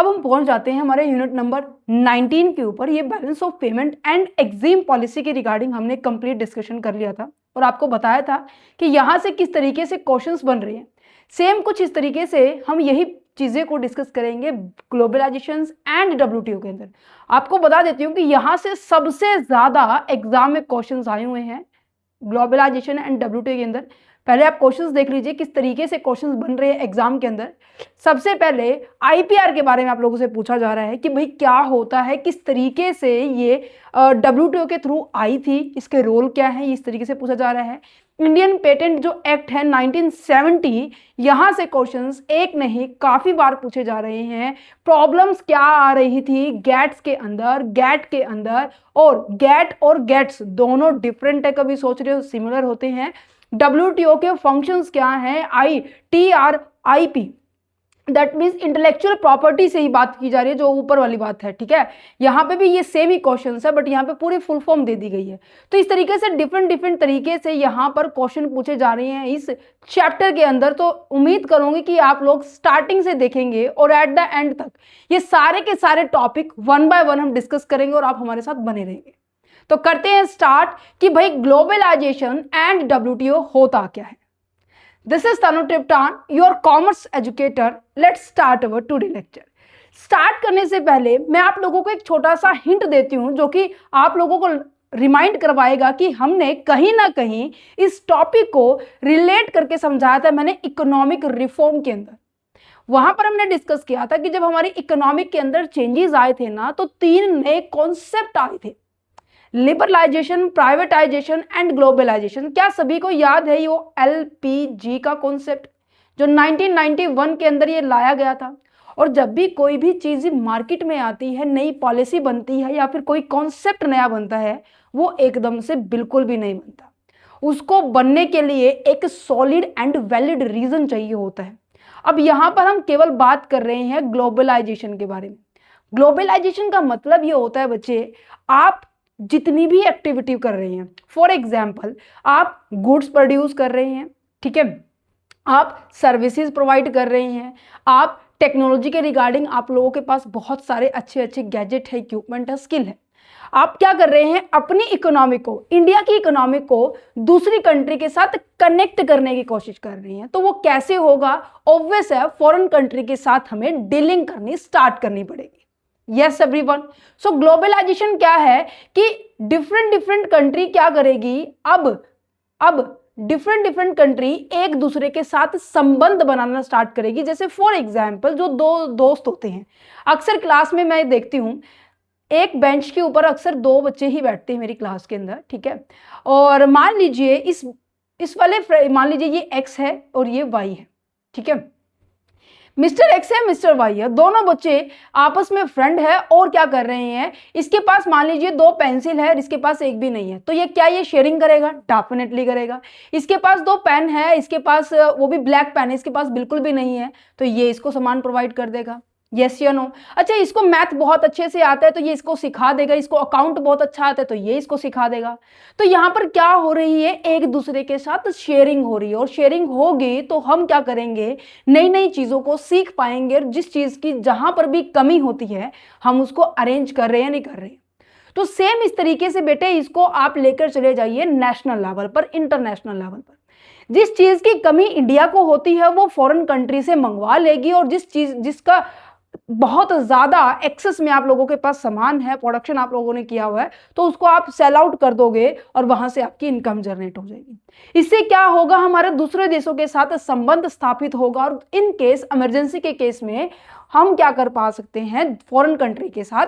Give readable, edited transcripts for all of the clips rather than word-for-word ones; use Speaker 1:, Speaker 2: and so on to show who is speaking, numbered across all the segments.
Speaker 1: अब हम पहुंच जाते हैं हमारे यूनिट नंबर 19 के ऊपर। ये balance of payment and EXIM policy के रिगार्डिंग हमने कंप्लीट डिस्कशन कर लिया था और आपको बताया था कि यहाँ से किस तरीके से क्वेश्चंस बन रहे हैं। सेम कुछ इस तरीके से हम यही चीज़ें को डिस्कस करेंगे ग्लोबलाइजेशन एंड डब्ल्यूटीओ के अंदर। आपको बता देती हूँ कि यहाँ से सबसे ज़्यादा एग्जाम में क्वेश्चंस आए हुए हैं ग्लोबलाइजेशन एंड डब्ल्यूटीओ के अंदर। पहले आप क्वेश्चंस देख लीजिए किस तरीके से क्वेश्चंस बन रहे हैं एग्जाम के अंदर। सबसे पहले आईपीआर के बारे में आप लोगों से पूछा जा रहा है कि भाई क्या होता है, किस तरीके से ये डब्ल्यूटीओ के थ्रू आई थी, इसके रोल क्या है, इस तरीके से पूछा जा रहा है। इंडियन पेटेंट जो एक्ट है 1970, यहाँ से क्वेश्चंस एक नहीं काफ़ी बार पूछे जा रहे हैं। प्रॉब्लम्स क्या आ रही थी गैट्स के अंदर, गैट के अंदर, और गैट और गेट्स दोनों डिफरेंट है, कभी सोच रहे हो सिमिलर होते हैं। डब्ल्यूटीओ के फंक्शंस क्या हैं, ITRIP, that means intellectual property से ही बात की जा रही है, जो ऊपर वाली बात है, ठीक है। यहाँ पे भी ये सेम ही क्वेश्चन है बट यहाँ पे पूरी फुल फॉर्म दे दी गई है। तो इस तरीके से डिफरेंट तरीके से यहाँ पर क्वेश्चन पूछे जा रहे हैं इस चैप्टर के अंदर। तो उम्मीद करूंगी कि आप लोग स्टार्टिंग से देखेंगे और एट द एंड तक ये सारे के सारे टॉपिक वन बाय वन हम डिस्कस करेंगे और आप हमारे साथ बने रहेंगे। तो करते हैं स्टार्ट कि भाई ग्लोबलाइजेशन एंड डब्ल्यूटीओ होता क्या है। This is Tanu Triptan, your commerce educator. Let's start our today lecture. Start करने से पहले मैं आप लोगों को एक छोटा सा हिंट देती हूं जो कि आप लोगों को रिमाइंड करवाएगा कि हमने कहीं ना कहीं इस टॉपिक को रिलेट करके समझाया था मैंने इकोनॉमिक रिफॉर्म के अंदर। वहां पर हमने डिस्कस किया था कि जब हमारी इकोनॉमिक के अंदर चेंजेस आए थे ना, तो 3 नए कॉन्सेप्ट आए थे, लिबरलाइजेशन, प्राइवेटाइजेशन एंड ग्लोबलाइजेशन। क्या सभी को याद है वो LPG का कॉन्सेप्ट जो 1991 के अंदर ये लाया गया था। और जब भी कोई भी चीज मार्केट में आती है, नई पॉलिसी बनती है या फिर कोई कॉन्सेप्ट नया बनता है, वो एकदम से बिल्कुल भी नहीं बनता। उसको बनने के लिए एक सॉलिड एंड वैलिड रीजन चाहिए होता है। अब यहाँ पर हम केवल बात कर रहे हैं ग्लोबलाइजेशन के बारे में। ग्लोबलाइजेशन का मतलब ये होता है बच्चे, आप जितनी भी एक्टिविटी कर रहे हैं, फॉर एग्जाम्पल आप गुड्स प्रोड्यूस कर रहे हैं, ठीक है, आप सर्विसेज प्रोवाइड कर रहे हैं, आप टेक्नोलॉजी के रिगार्डिंग आप लोगों के पास बहुत सारे अच्छे अच्छे गैजेट है, इक्विपमेंट है, स्किल है। आप क्या कर रहे हैं, अपनी इकोनॉमी को, इंडिया की इकोनॉमी को दूसरी कंट्री के साथ कनेक्ट करने की कोशिश कर रही हैं। तो वो कैसे होगा, ऑब्वियस है फॉरेन कंट्री के साथ हमें डीलिंग करनी स्टार्ट करनी पड़ेगी। यस एवरीवन, सो ग्लोबलाइजेशन क्या है कि डिफरेंट कंट्री क्या करेगी, अब डिफरेंट कंट्री एक दूसरे के साथ संबंध बनाना स्टार्ट करेगी। जैसे फॉर एग्जांपल जो दो दोस्त होते हैं, अक्सर क्लास में मैं देखती हूं एक बेंच के ऊपर अक्सर 2 बच्चे ही बैठते हैं मेरी क्लास के अंदर, ठीक है। और मान लीजिए इस वाले मान लीजिए ये X है और ये Y है, ठीक है। मिस्टर X है, मिस्टर Y है, दोनों बच्चे आपस में फ्रेंड है और क्या कर रहे हैं, इसके पास मान लीजिए 2 पेंसिल है, इसके पास एक भी नहीं है, तो ये क्या ये शेयरिंग करेगा, डेफिनेटली करेगा। इसके पास 2 पेन है, इसके पास वो भी ब्लैक पेन है, इसके पास बिल्कुल भी नहीं है, तो ये इसको सामान प्रोवाइड कर देगा। यस या नो। अच्छा, इसको मैथ बहुत अच्छे से आता है तो ये इसको सिखा देगा, इसको अकाउंट बहुत अच्छा आता है तो ये इसको सिखा देगा। तो यहाँ पर क्या हो रही है, एक दूसरे के साथ शेयरिंग हो रही है, और शेयरिंग होगी तो हम क्या करेंगे, नई नई चीज़ों को सीख पाएंगे, और जिस चीज़ की जहाँ पर भी कमी होती है हम उसको अरेंज कर रहे हैं, नहीं कर रहे हैं। तो सेम इस तरीके से बेटे इसको आप लेकर चले जाइए नेशनल लेवल पर, इंटरनेशनल लेवल पर। जिस चीज़ की कमी इंडिया को होती है वो फॉरेन कंट्री से मंगवा लेगी, और जिसका बहुत ज्यादा एक्सेस में आप लोगों के पास सामान है, प्रोडक्शन आप लोगों ने किया हुआ है, तो उसको आप सेल आउट कर दोगे और वहां से आपकी इनकम जनरेट हो जाएगी। इससे क्या होगा, हमारे दूसरे देशों के साथ संबंध स्थापित होगा, और इन केस इमरजेंसी के केस में हम क्या कर पा सकते हैं, फॉरेन कंट्री के साथ,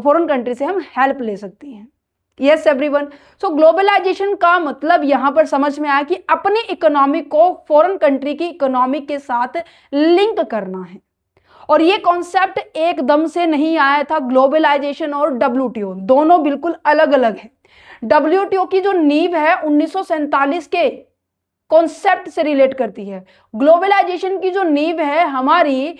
Speaker 1: फॉरेन कंट्री से हम हेल्प ले सकते हैं। यस एवरीवन, सो ग्लोबलाइजेशन का मतलब यहां पर समझ में आया कि अपनी इकोनॉमी को फॉरेन कंट्री की इकोनॉमी के साथ लिंक करना है। और ये कॉन्सेप्ट एकदम से नहीं आया था। ग्लोबलाइजेशन और डब्ल्यूटीओ दोनों बिल्कुल अलग अलग है। डब्ल्यूटीओ की जो नींव है 1947 के कॉन्सेप्ट से रिलेट करती है। ग्लोबलाइजेशन की जो नींव है हमारी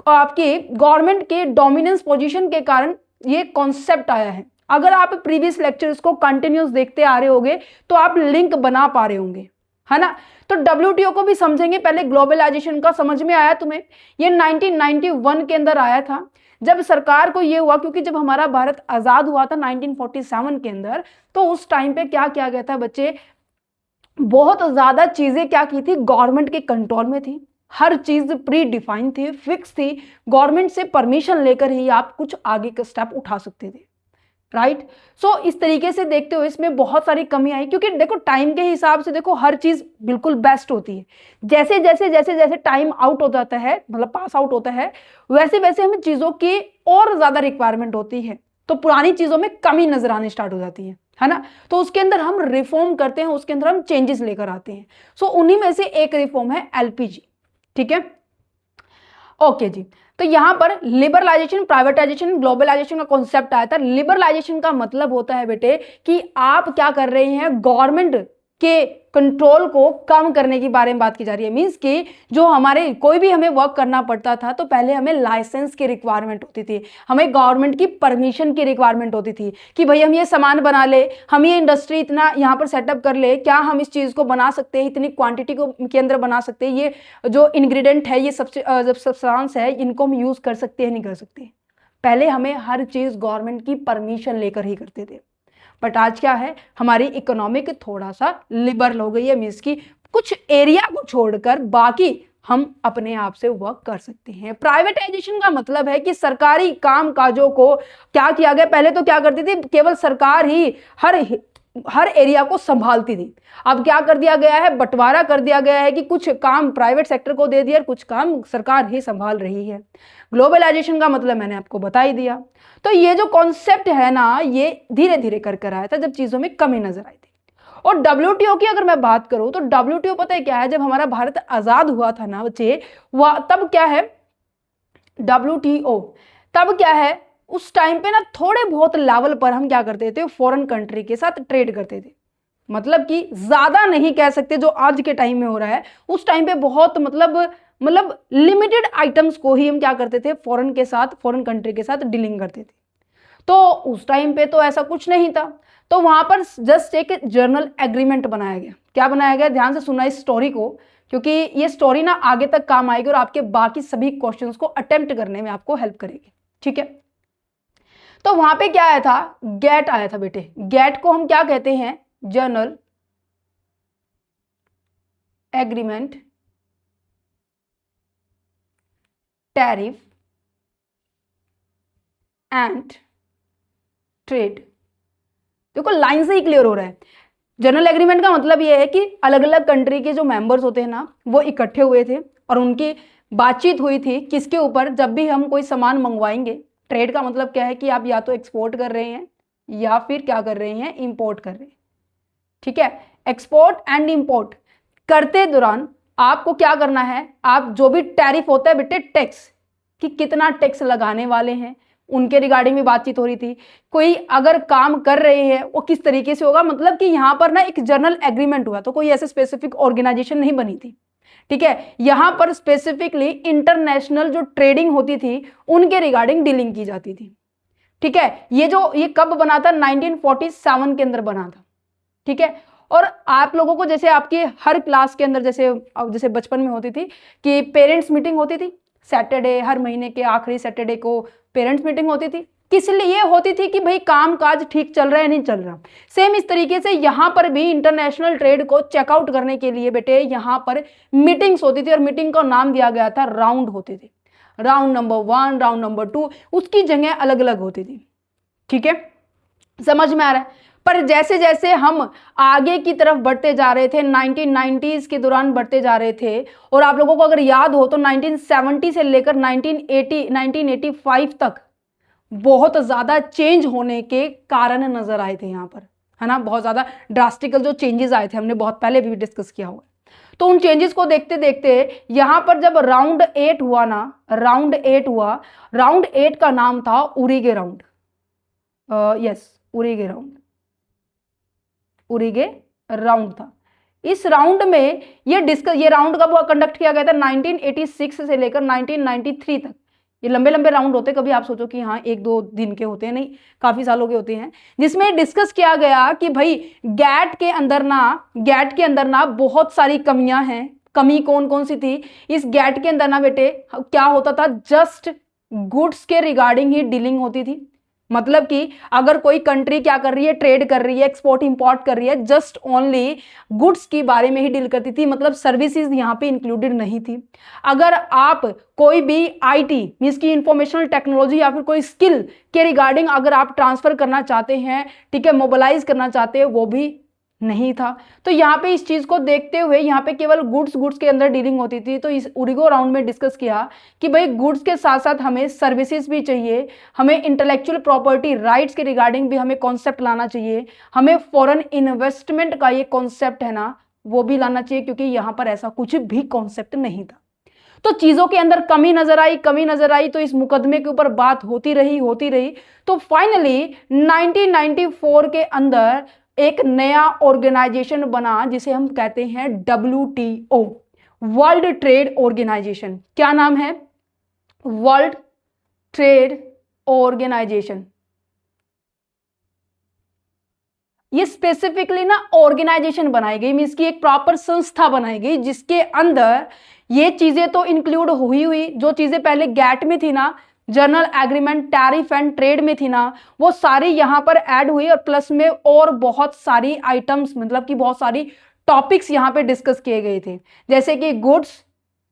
Speaker 1: आपकी गवर्नमेंट के डोमिनेंस पोजीशन के कारण ये कॉन्सेप्ट आया है। अगर आप प्रीवियस लेक्चर्स को कंटिन्यूस देखते आ रहे होंगे तो आप लिंक बना पा रहे होंगे। है ना। तो डब्ल्यूटीओ को भी समझेंगे, पहले ग्लोबलाइजेशन का समझ में आया तुम्हें, ये 1991 के अंदर आया था जब सरकार को ये हुआ, क्योंकि जब हमारा भारत आजाद हुआ था 1947 के अंदर, तो उस टाइम पे क्या किया गया था बच्चे, बहुत ज्यादा चीजें क्या की थी, गवर्नमेंट के कंट्रोल में थी, हर चीज प्री डिफाइन थी, फिक्स थी, गवर्नमेंट से परमिशन लेकर ही आप कुछ आगे का स्टेप उठा सकते थे, राइट। सो इस तरीके से देखते हुए इसमें बहुत सारी कमी आई, क्योंकि देखो टाइम के हिसाब से देखो हर चीज बिल्कुल बेस्ट होती है, जैसे जैसे जैसे जैसे टाइम आउट हो जाता है, मतलब पास आउट होता है, वैसे वैसे हमें चीजों की और ज्यादा रिक्वायरमेंट होती है, तो पुरानी चीजों में कमी नजर आनी स्टार्ट हो जाती है ना। तो उसके अंदर हम रिफॉर्म करते हैं, उसके अंदर हम चेंजेस लेकर आते हैं। सो उन्हीं में से एक रिफॉर्म है एलपीजी, ठीक है। ओके जी, तो यहां पर लिबरलाइजेशन, प्राइवेटाइजेशन, ग्लोबलाइजेशन का कॉन्सेप्ट आया था। लिबरलाइजेशन का मतलब होता है बेटे कि आप क्या कर रहे हैं, गवर्नमेंट के कंट्रोल को कम करने की बारे में बात की जा रही है। मींस कि जो हमारे कोई भी हमें वर्क करना पड़ता था तो पहले हमें लाइसेंस की रिक्वायरमेंट होती थी, हमें गवर्नमेंट की परमिशन की रिक्वायरमेंट होती थी कि भाई हम ये सामान बना ले, हम ये इंडस्ट्री इतना यहाँ पर सेटअप कर ले, क्या हम इस चीज को बना सकते हैं, इतनी क्वांटिटी को के अंदर बना सकते हैं, ये जो इंग्रेडिएंट है, ये सब्सटेंस है, इनको हम यूज कर सकते हैं नहीं कर सकते। पहले हमें हर चीज गवर्नमेंट की परमिशन लेकर ही करते थे। बट आज क्या है, हमारी इकोनॉमिक थोड़ा सा लिबरल हो गई है, मींस की कुछ एरिया को छोड़कर बाकी हम अपने आप से वर्क कर सकते हैं। प्राइवेटाइजेशन का मतलब है कि सरकारी काम काजों को क्या किया गया, पहले तो क्या करती थी, केवल सरकार ही हर एरिया को संभालती थी। अब क्या कर दिया गया है, बंटवारा कर दिया गया है कि कुछ काम प्राइवेट सेक्टर को दे दिया, कुछ काम सरकार ही संभाल रही है। ग्लोबलाइजेशन का मतलब मैंने आपको बता ही दिया। तो ये जो कॉन्सेप्ट है ना, ये धीरे धीरे कर आया था जब चीजों में कमी नजर आई थी। और डब्ल्यूटीओ की अगर मैं बात करूं तो डब्ल्यूटीओ पता है क्या है, जब हमारा भारत आजाद हुआ था ना बच्चे, वह तब क्या है डब्ल्यूटीओ, तब क्या है, उस टाइम पे ना थोड़े बहुत लेवल पर हम क्या करते थे, फॉरेन कंट्री के साथ ट्रेड करते थे। मतलब कि ज्यादा नहीं कह सकते जो आज के टाइम में हो रहा है, उस टाइम पे बहुत मतलब लिमिटेड आइटम्स को ही हम क्या करते थे, फॉरेन के साथ, फॉरेन कंट्री के साथ डीलिंग करते थे। तो उस टाइम पे तो ऐसा कुछ नहीं था, तो वहां पर जस्ट एक जर्नल एग्रीमेंट बनाया गया। क्या बनाया गया, ध्यान से सुनना इस स्टोरी को, क्योंकि ये स्टोरी ना आगे तक काम आएगी और आपके बाकी सभी क्वेश्चंस को अटेम्प्ट करने में आपको हेल्प करेगी, ठीक है। तो वहां पे क्या आया था, गेट आया था बेटे। गेट को हम क्या कहते हैं, journal agreement tariff and trade. देखो लाइन से ही क्लियर हो रहा है। जनरल एग्रीमेंट का मतलब यह है कि अलग अलग कंट्री के जो मेंबर्स होते हैं ना, वो इकट्ठे हुए थे और उनकी बातचीत हुई थी किसके ऊपर, जब भी हम कोई सामान मंगवाएंगे। ट्रेड का मतलब क्या है कि आप या तो एक्सपोर्ट कर रहे हैं या फिर क्या कर रहे हैं, इंपोर्ट कर रहे हैं, ठीक है। एक्सपोर्ट एंड इंपोर्ट करते दौरान आपको क्या करना है, आप जो भी टैरिफ होता है बेटे, टैक्स, कि कितना टैक्स लगाने वाले हैं, उनके रिगार्डिंग भी बातचीत हो रही थी। कोई अगर काम कर रहे हैं वो किस तरीके से होगा, मतलब कि यहां पर ना एक जर्नल एग्रीमेंट हुआ, तो कोई ऐसे स्पेसिफिक ऑर्गेनाइजेशन नहीं बनी थी, ठीक है। यहां पर स्पेसिफिकली इंटरनेशनल जो ट्रेडिंग होती थी उनके रिगार्डिंग डीलिंग की जाती थी, ठीक है। ये कब बना था, 1947 के अंदर बना था, ठीक है। और आप लोगों को जैसे आपके हर क्लास के अंदर जैसे बचपन में होती थी कि पेरेंट्स मीटिंग होती थी, सैटरडे, हर महीने के आखिरी सैटरडे को पेरेंट्स मीटिंग होती थी। किस लिए होती थी, कि भाई काम काज ठीक चल रहा है नहीं चल रहा। सेम इस तरीके से यहां पर भी इंटरनेशनल ट्रेड को चेकआउट करने के लिए बेटे यहां पर मीटिंग्स होती थी, और मीटिंग का नाम दिया गया था राउंड होते थे। राउंड नंबर 1, राउंड नंबर 2, उसकी जगह अलग अलग होती थी, ठीक है। समझ में आ रहा है। पर जैसे जैसे हम आगे की तरफ बढ़ते जा रहे थे, 1990s के दौरान बढ़ते जा रहे थे, और आप लोगों को अगर याद हो तो 1970 से लेकर 1985 तक बहुत ज्यादा चेंज होने के कारण नजर आए थे यहां पर, है ना। बहुत ज्यादा ड्रास्टिकल जो चेंजेस आए थे, हमने बहुत पहले भी डिस्कस किया हुआ है। तो उन चेंजेस को देखते देखते यहां पर जब राउंड 8 हुआ ना, राउंड 8 हुआ, राउंड 8 का नाम था उरीगे राउंड। यस, उरीगे राउंड, उरीगे राउंड था। इस राउंड में ये राउंड कब कंडक्ट किया गया था, 1986 से लेकर 1993 तक। ये लंबे लंबे राउंड होते हैं, कभी आप सोचो कि हाँ 1-2 दिन के होते हैं, नहीं, काफी सालों के होते हैं, जिसमें डिस्कस किया गया कि भाई गैट के अंदर ना बहुत सारी कमियां हैं। कमी कौन कौन सी थी इस गैट के अंदर ना बेटे? क्या होता था, जस्ट गुड्स के रिगार्डिंग ही डीलिंग होती थी। मतलब कि अगर कोई कंट्री क्या कर रही है, ट्रेड कर रही है, एक्सपोर्ट इंपोर्ट कर रही है, जस्ट ओनली गुड्स के बारे में ही डील करती थी, मतलब सर्विसेज यहां पे इंक्लूडेड नहीं थी। अगर आप कोई भी आईटी मींस की इंफॉर्मेशनल टेक्नोलॉजी या फिर कोई स्किल के रिगार्डिंग अगर आप ट्रांसफर करना चाहते हैं, ठीक है, मोबिलाइज करना चाहते हैं, वो भी नहीं था। तो यहाँ पे इस चीज को देखते हुए यहाँ पे केवल गुड्स के अंदर डीलिंग होती थी। तो इस उरिगो राउंड में डिस्कस किया कि भाई गुड्स के साथ साथ हमें सर्विसेज भी चाहिए, हमें इंटेलेक्चुअल प्रॉपर्टी राइट्स के रिगार्डिंग भी हमें कॉन्सेप्ट लाना चाहिए, हमें फॉरेन इन्वेस्टमेंट का ये कॉन्सेप्ट है ना वो भी लाना चाहिए, क्योंकि यहाँ पर ऐसा कुछ भी कॉन्सेप्ट नहीं था। तो चीजों के अंदर कमी नजर आई। तो इस मुकदमे के ऊपर बात होती रही। तो फाइनली 1994 के अंदर एक नया ऑर्गेनाइजेशन बना जिसे हम कहते हैं WTO, वर्ल्ड ट्रेड ऑर्गेनाइजेशन। क्या नाम है? World trade Organisation. ये स्पेसिफिकली ना ऑर्गेनाइजेशन बनाई गई, मींस की एक प्रॉपर संस्था बनाई गई जिसके अंदर ये चीजें तो इंक्लूड हुई जो चीजें पहले गैट में थी ना, journal agreement, tariff and trade में थी ना, वो सारी यहां पर ऐड हुई और प्लस में और बहुत सारी आइटम्स, मतलब कि बहुत सारी टॉपिक्स यहां पे डिस्कस किए गए थे, जैसे कि गुड्स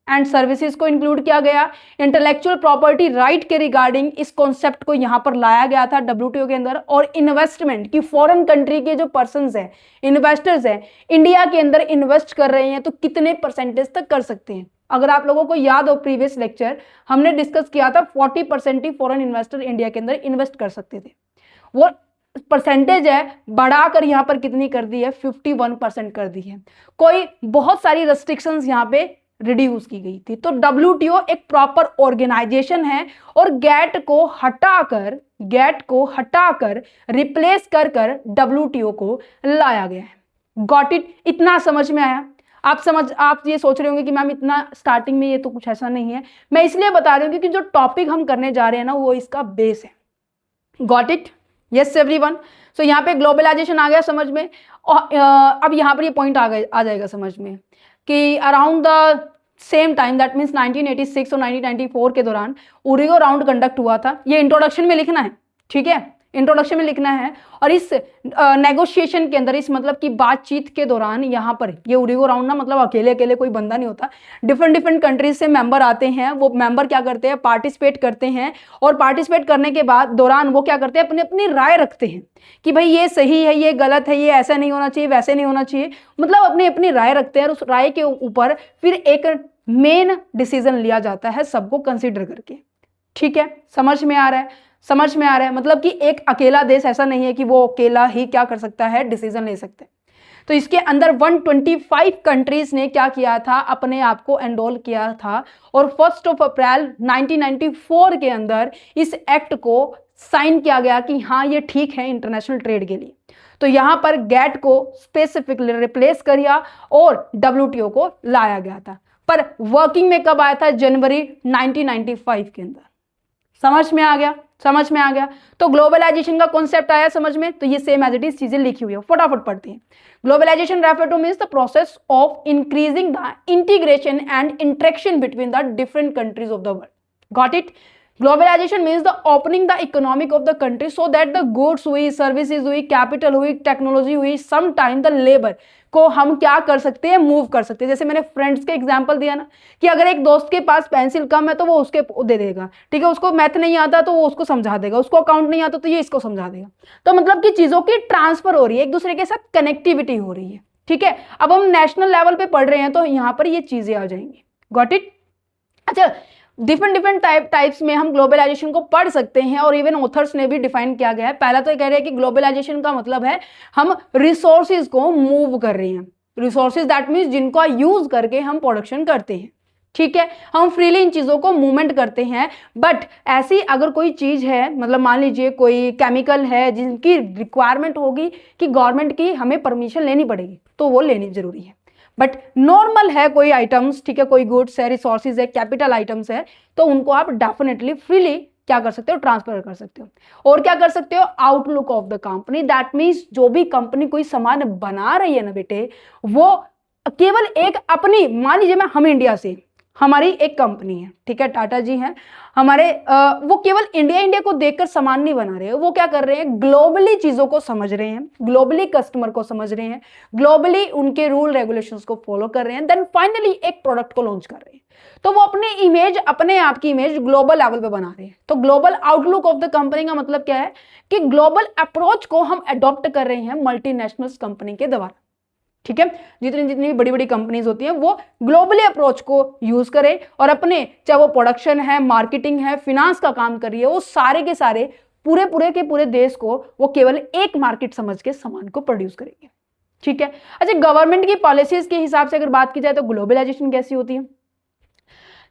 Speaker 1: एंड सर्विसेज को इंक्लूड किया गया, इंटेलेक्चुअल प्रॉपर्टी राइट के रिगार्डिंग इस कॉन्सेप्ट को यहां पर लाया गया था WTO के अंदर, और इन्वेस्टमेंट की फॉरेन कंट्री के जो पर्संस हैं, इन्वेस्टर्स हैं, इंडिया के अंदर इन्वेस्ट कर रहे हैं तो कितने परसेंटेज तक कर सकते हैं। अगर आप लोगों को याद हो प्रीवियस लेक्चर हमने डिस्कस किया था 40% ही फॉरेन इन्वेस्टर इंडिया के अंदर इन्वेस्ट कर सकते थे। वो परसेंटेज है बढ़ाकर यहां पर कितनी कर दी है? 51% कर दी है। कोई बहुत सारी रेस्ट्रिक्शंस यहां पे रिड्यूस की गई थी। तो WTO एक प्रॉपर ऑर्गेनाइजेशन है और गैट को हटाकर रिप्लेस कर WTO को लाया गया है। Got it? इतना समझ में आया? आप ये सोच रहे होंगे कि मैम इतना स्टार्टिंग में ये तो कुछ ऐसा नहीं है। मैं इसलिए बता रही हूँ क्योंकि जो टॉपिक हम करने जा रहे हैं ना वो इसका बेस है। Got it? Yes everyone. So यहाँ पे ग्लोबलाइजेशन आ गया समझ में। और अब यहाँ पर ये पॉइंट आ जाएगा समझ में कि around the same time, that means 1986 और 1994 के दौरान उरिगो राउंड कंडक्ट हुआ था। ये इंट्रोडक्शन में लिखना है, ठीक है, इंट्रोडक्शन में लिखना है। और इस नेगोशिएशन के अंदर, इस मतलब की बातचीत के दौरान यहाँ पर ये उरिगो राउंड ना मतलब अकेले अकेले कोई बंदा नहीं होता, डिफरेंट कंट्रीज से मेंबर आते हैं। वो मेंबर क्या करते हैं? पार्टिसिपेट करते हैं, और पार्टिसिपेट करने के बाद दौरान वो क्या करते हैं? अपनी अपनी राय रखते हैं कि भाई ये सही है, ये गलत है, ये ऐसा नहीं होना चाहिए, वैसे नहीं होना चाहिए, मतलब अपनी अपनी राय रखते हैं। और उस राय के ऊपर फिर एक मेन डिसीजन लिया जाता है सबको कंसिडर करके। ठीक है, समझ में आ रहा है? मतलब कि एक अकेला देश ऐसा नहीं है कि वो अकेला ही क्या कर सकता है? डिसीजन ले सकते हैं। तो इसके अंदर 125 कंट्रीज ने क्या किया था? अपने आप को एनरोल किया था, और 1 अप्रैल 1994 के अंदर इस एक्ट को साइन किया गया कि हाँ ये ठीक है इंटरनेशनल ट्रेड के लिए। तो यहां पर गैट को स्पेसिफिकली रिप्लेस किया और WTO को लाया गया था। पर वर्किंग में कब आया था? जनवरी 1995 के अंदर। समझ में आ गया? तो ग्लोबलाइजेशन का कॉन्सेप्ट आया समझ में? तो ये सेम एज इट इज चीजें लिखी हुई है, फटाफट पढ़ते हैं। Globalisation refer to means the process of increasing the integration and interaction between the different countries of the world. Got it? Globalisation means the opening the economic of the country so that the goods हुई, services हुई, capital हुई, technology हुई, some time the labour को हम क्या कर सकते हैं? मूव कर सकते हैं। जैसे मैंने फ्रेंड्स के एग्जांपल दिया ना कि अगर एक दोस्त के पास पेंसिल कम है तो वो उसके दे देगा, ठीक है, उसको मैथ नहीं आता तो वो उसको समझा देगा, उसको अकाउंट नहीं आता तो ये इसको समझा देगा। तो मतलब कि चीजों की ट्रांसफर हो रही है, एक दूसरे के साथ कनेक्टिविटी हो रही है। ठीक है, अब हम नेशनल लेवल पे पढ़ रहे हैं तो यहाँ पर ये चीजें आ जाएंगी। Got it? अच्छा, डिफरेंट टाइप्स में हम ग्लोबलाइजेशन को पढ़ सकते हैं, और इवन ऑथर्स ने भी डिफाइन किया गया है। पहला तो ये कह रहे हैं कि ग्लोबलाइजेशन का मतलब है हम रिसोर्सेज को मूव कर रहे हैं, रिसोर्सेज दैट मीन्स जिनको यूज करके हम प्रोडक्शन करते हैं। ठीक है, हम फ्रीली इन चीजों को मूवमेंट करते हैं। बट ऐसी अगर कोई चीज है, मतलब मान लीजिए कोई केमिकल है जिनकी रिक्वायरमेंट होगी कि गवर्नमेंट की हमें परमिशन लेनी पड़ेगी, तो वो लेनी जरूरी है। बट नॉर्मल है कोई आइटम्स, ठीक है, कोई गुड्स है, रिसोर्सेज है, कैपिटल आइटम्स है, तो उनको आप डेफिनेटली फ्रीली क्या कर सकते हो, ट्रांसफर कर सकते हो। और क्या कर सकते हो, outlook of the company, that means जो भी कंपनी कोई सामान बना रही है ना बेटे, वो केवल एक अपनी, मान लीजिए हम इंडिया से, हमारी एक कंपनी है, ठीक है, टाटा जी हैं हमारे, वो केवल इंडिया को देखकर सामान नहीं बना रहे, वो क्या कर रहे हैं, ग्लोबली चीजों को समझ रहे हैं, ग्लोबली कस्टमर को समझ रहे हैं, ग्लोबली उनके रूल रेगुलेशंस को फॉलो कर रहे हैं, देन फाइनली एक प्रोडक्ट को लॉन्च कर रहे हैं। तो वो अपने इमेज, अपने आप की इमेज ग्लोबल लेवल पे बना रहे हैं। तो global outlook of the company का मतलब क्या है कि ग्लोबल अप्रोच को हम अडॉप्ट कर रहे हैं मल्टीनेशनल कंपनी के द्वारा, ठीक है। जितनी जितनी बड़ी बड़ी कंपनीज होती हैं वो ग्लोबली अप्रोच को यूज करें और अपने, चाहे वो प्रोडक्शन है, मार्केटिंग है, फिनांस का काम कर रही है, वो सारे के सारे पूरे देश को वो केवल एक मार्केट समझ के सामान को प्रोड्यूस करेंगे, ठीक है। अच्छा, गवर्नमेंट की पॉलिसीज के हिसाब से अगर बात की जाए तो ग्लोबलाइजेशन कैसी होती है,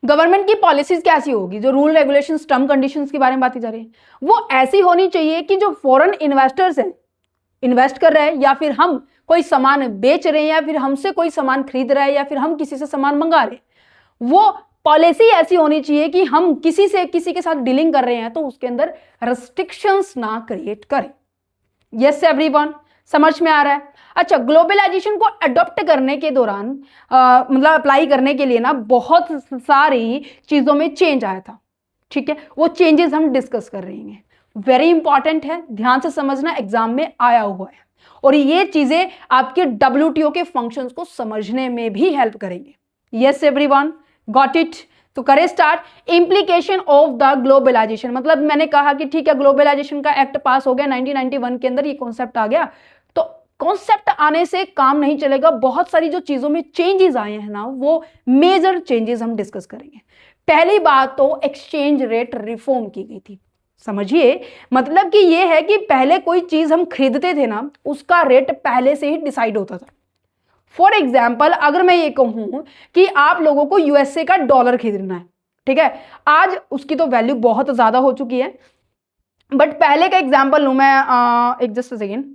Speaker 1: गवर्नमेंट की पॉलिसीज कैसी होगी, जो रूल रेगुलेशंस, टर्म कंडीशंस के बारे में बात की जा रही है, वो ऐसी होनी चाहिए कि जो फॉरेन इन्वेस्टर्स हैं, इन्वेस्ट कर रहे हैं, या फिर हम कोई सामान बेच रहे हैं, या फिर हमसे कोई सामान खरीद रहा है, या फिर हम किसी से सामान मंगा रहे हैं, वो पॉलिसी ऐसी होनी चाहिए कि हम किसी के साथ डीलिंग कर रहे हैं तो उसके अंदर रेस्ट्रिक्शंस ना क्रिएट करें। यस एवरीवन, समझ में आ रहा है। अच्छा, ग्लोबलाइजेशन को अडॉप्ट करने के दौरान मतलब अप्लाई करने के लिए ना बहुत सारी चीजों में चेंज आया था, ठीक है, वो चेंजेस हम डिस्कस कर रहे हैं, वेरी इंपॉर्टेंट है, ध्यान से समझना, एग्जाम में आया हुआ है, और ये चीजें आपके WTO के फंक्शंस को समझने में भी हेल्प करेंगे। Yes everyone, got it. तो करें start. Implication of the globalisation, मतलब मैंने कहा कि ठीक है, ग्लोबलाइजेशन का एक्ट पास हो गया 1991 के अंदर, ये कॉन्सेप्ट आ गया, तो कॉन्सेप्ट आने से काम नहीं चलेगा, बहुत सारी जो चीजों में चेंजेस आए हैं ना, वो मेजर चेंजेस हम डिस्कस करेंगे। पहली बात तो एक्सचेंज रेट रिफॉर्म की गई थी, समझिए, मतलब कि ये है कि पहले कोई चीज हम खरीदते थे ना, उसका रेट पहले से ही डिसाइड होता था। फॉर एग्जाम्पल, अगर मैं ये कहूं कि आप लोगों को USA का डॉलर खरीदना है, ठीक है, आज उसकी तो वैल्यू बहुत ज्यादा हो चुकी है, बट पहले का एग्जाम्पल लूं मैं, एक जस्ट सेकेंड,